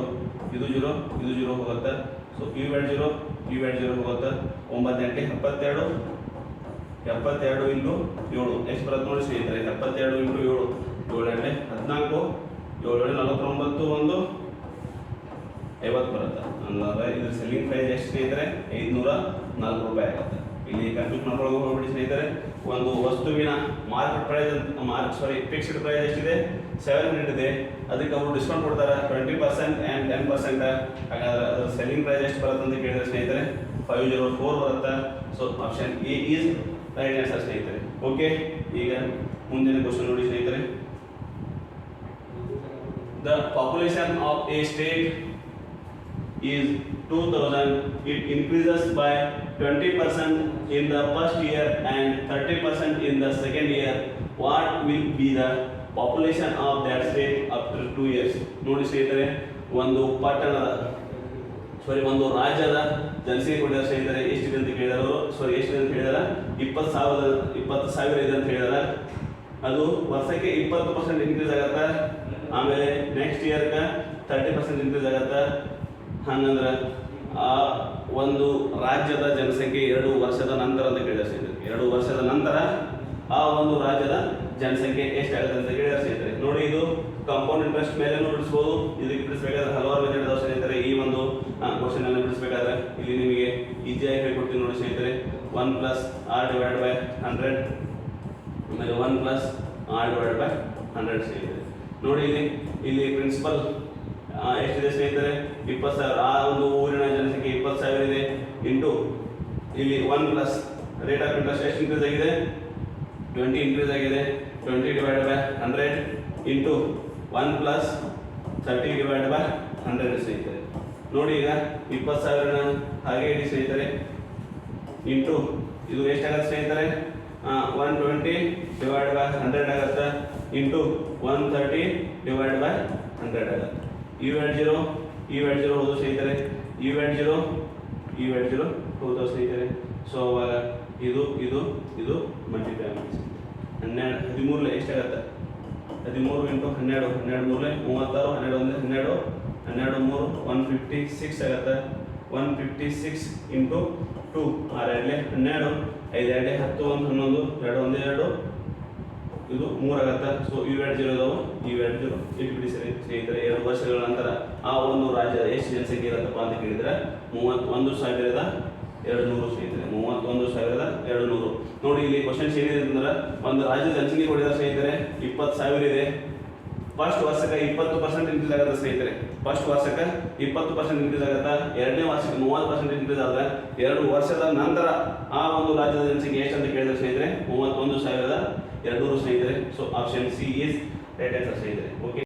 Speaker 1: ಇದು 0 ಇದು 0 ಹೋಗುತ್ತೆ. ಸೊ ಈ ವ್ಯಾಲ್ಯೂ 0 ಈ ವ್ಯಾಲ್ಯೂ 0 ಹೋಗುತ್ತೆ. 9 72 72 ಇಂಟು 7 ಎಷ್ಟು ಬರುತ್ತೆ ನೋಡಿ ಸ್ನೇಹಿತರೆ. 72 ಇಂಟು 7 7 14 7 49 ಒಂದು 50 ಬರುತ್ತೆ. ಅಂದ್ರೆ ಇದ್ರ ಸೆಲ್ಲಿಂಗ್ ಪ್ರೈಸ್ ಎಷ್ಟು ಸ್ನೇಹಿತರೆ 504 ರೂಪಾಯಿ ಆಗುತ್ತೆ. ಇಲ್ಲಿ ಕನ್ಫ್ಯೂಸ್ ಮಾಡ್ಕೊಳ್ಳೋಕೆ ಹೋಗ್ಬಿಡಿ ಸ್ನೇಹಿತರೆ. ಒಂದು ವಸ್ತುವಿನ ಮಾರ್ಕೆಟ್ ಪ್ರೈಸ್ ಫಿಕ್ಸ್ಡ್ ಪ್ರೈಸ್ ಎಷ್ಟಿದೆ 700 ಇದೆ. ಅದಕ್ಕೆ ಅವರು ಡಿಸ್ಕೌಂಟ್ ಕೊಡ್ತಾರೆ 20% ಆ್ಯಂಡ್ 10%. ಹಾಗಾದ್ರೆ ಅದರ ಸೆಲ್ಲಿಂಗ್ ಪ್ರೈಸ್ ಎಷ್ಟು ಬರುತ್ತೆ ಅಂತ ಕೇಳಿದ್ರೆ ಸ್ನೇಹಿತರೆ 504 ಬರುತ್ತೆ. So option A is right answer ಸ್ನೇಹಿತರೆ. ಓಕೆ, ಈಗ ಮುಂದಿನ ಕ್ವಶನ್ ನೋಡಿ ಸ್ನೇಹಿತರೆ. The population of a state is 2000. It increases by 20% in the first year and 30% in the second year. What will be the population of that state after 2 years? ನೋಡಿ ಸ್ನೇಹಿತರೆ, ಒಂದು ಪಟ್ಟಣದ ಒಂದು ರಾಜ್ಯದ ಜನಸಂಖ್ಯೆ ಕೊಟ್ಟಿದ್ದಾರೆ ಸ್ನೇಹಿತರೆ. ಎಷ್ಟಿದೆ ಅಂತ ಕೇಳಿದಾರೆ ಅವರು. ಎಷ್ಟಿದೆ ಅಂತ ಹೇಳಿದಾರೆ 20,000 ಇದೆ ಅಂತ ಹೇಳಿದಾರೆ. ಅದು ವರ್ಷಕ್ಕೆ 20% ಇನ್ಕ್ರೀಸ್ ಆಗತ್ತೆ. ಆಮೇಲೆ ನೆಕ್ಸ್ಟ್ ಇಯರ್ಗೆ 30% ಇನ್ಕ್ರೀಸ್ ಆಗತ್ತೆ. ಹಂಗಂದ್ರೆ ಆ ಒಂದು ರಾಜ್ಯದ ಜನಸಂಖ್ಯೆ 2 ವರ್ಷದ ನಂತರ ಅಂತ ಕೇಳಿದಾರೆ ಸ್ನೇಹಿತರೆ. 2 ವರ್ಷದ ನಂತರ ಆ ಒಂದು ರಾಜ್ಯದ ಜನಸಂಖ್ಯೆ ಎಷ್ಟಾಗುತ್ತೆ ಅಂತ ಕೇಳಿದಾರೆ ಸ್ನೇಹಿತರೆ. ನೋಡಿ, ಇದು ಕಾಂಪೌಂಡ್ ಇಂಟ್ರೆಸ್ಟ್ ಮೇಲೆ ಬಿಡಿಸ್ಬೋದು. ಇದಕ್ಕೆ ಬಿಡಿಸಬೇಕಾದ್ರೆ ಹಲವಾರು ಮೆಥಡ್ ಇದಾವೆ ಸ್ನೇಹಿತರೆ. ಈ ಒಂದು ಕ್ವಶನ್ ಅನ್ನು ಬಿಡಿಸಬೇಕಾದ್ರೆ ಇಲ್ಲಿ ನಿಮಗೆ ಈಸಿಯಾಗಿ ಹೇಳ್ಕೊಡ್ತೀನಿ ನೋಡಿ ಸ್ನೇಹಿತರೆ. 1 + r ಡಿವೈಡ್ ಬೈ 100 ಆಮೇಲೆ 1 + r ಡಿವೈಡ್ ಬೈ 100 ಸ್ನೇಹಿತರೆ. ನೋಡಿ, ಇಲ್ಲಿ ಪ್ರಿನ್ಸಿಪಲ್ ಎಷ್ಟಿದೆ ಸ್ನೇಹಿತರೆ 20,000. ಆ ಒಂದು ಊರಿನ ಜನಸಂಖ್ಯೆ 20,000 ಇದೆ. ಇಂಟು ಇಲ್ಲಿ 1 ಪ್ಲಸ್ ರೇಟ್ ಆಫ್ ಇಂಟ್ರೆಸ್ಟ್ ಎಷ್ಟು ಇನ್ಕ್ರೀಸ್ ಆಗಿದೆ 20 ಇನ್ಕ್ರೀಸ್ ಆಗಿದೆ. 20 divide by 100 into 1 + 30 divide by 100 ಸ್ನೇಹಿತರೆ. ನೋಡಿ, ಈಗ 20,000 ಹಾಗೆ ಇಡಿ ಸ್ನೇಹಿತರೆ. ಇಂಟು ಇದು ಎಷ್ಟಾಗುತ್ತೆ ಸ್ನೇಹಿತರೆ 120 ಡಿವೈಡ್ ಬೈ 100 ಆಗುತ್ತೆ. ಇಂಟು 130 ಡಿವೈಡ್ ಬೈ 100 ಆಗುತ್ತೆ. ಈ ವ್ಯಾಲ್ಯೂ 0 ಹೋದು ಸ್ನೇಹಿತರೆ. ಈ ವ್ಯಾಲ್ಯೂ 0 ಹೋದ ಸ್ನೇಹಿತರೆ. ಸೊ ಅವಾಗ ಇದು ಇದು ಇದು ಮಲ್ಟಿಪ್ಲೈ ಮಾಡಿ 13 ಎಷ್ಟಾಗತ್ತೆ 13 ಇಂಟು 12 12 3 36 12 12 3 156 ಆಗುತ್ತೆ. 156 ಇಂಟು 2 6 12 5 10 1 11 2 1 2 ಇದು 3 ಆಗುತ್ತೆ. ಸೊ ಈ ವ್ಯಾಲ್ಯೂ 0 ಇದಾವೆ. ಈ ವ್ಯಾಲ್ಯೂ 0 ಇಟ್ಟು ಬಿಡಿ ಸ್ನೇಹಿತರೆ. 2 ವರ್ಷಗಳ ನಂತರ ಆ ಒಂದು ರಾಜ್ಯದ ಎಷ್ಟು ಜನಸಂಖ್ಯೆ ಇರುತ್ತಪ್ಪ ಅಂತ ಕೇಳಿದ್ರೆ 31,200 ಸ್ನೇಹಿತರೆ. 31,200. ನೋಡಿ, ಇಲ್ಲಿ ಕ್ವಶನ್ಸ್ ಏನಿದೆ ಅಂದ್ರೆ ಒಂದು ರಾಜ್ಯದ ಜನಸಂಖ್ಯೆ ಕೊಡಿದ ಸ್ನೇಹಿತರೆ 20,000 ಇದೆ. ಫಸ್ಟ್ ವರ್ಷಕ್ಕೆ 20% ಇನ್ಕ್ರೀಸ್ ಆಗುತ್ತೆ ಸ್ನೇಹಿತರೆ. ಫಸ್ಟ್ ವರ್ಷಕ್ಕೆ 20% ಇನ್ಕ್ರೀಸ್ ಆಗುತ್ತೆ. ಎರಡನೇ ವರ್ಷಕ್ಕೆ 30% ಇನ್ಕ್ರೀಸ್ ಆಗುತ್ತೆ. 2 ವರ್ಷದ ನಂತರ ಆ ಒಂದು ರಾಜ್ಯದ ಜನಸಂಖ್ಯೆ ಎಷ್ಟು ಅಂತ ಕೇಳಿದ್ರೆ ಸ್ನೇಹಿತರೆ 31,200 ಸ್ನೇಹಿತರೆ. So option c is right answer ಸ್ನೇಹಿತರೆ. ಓಕೆ.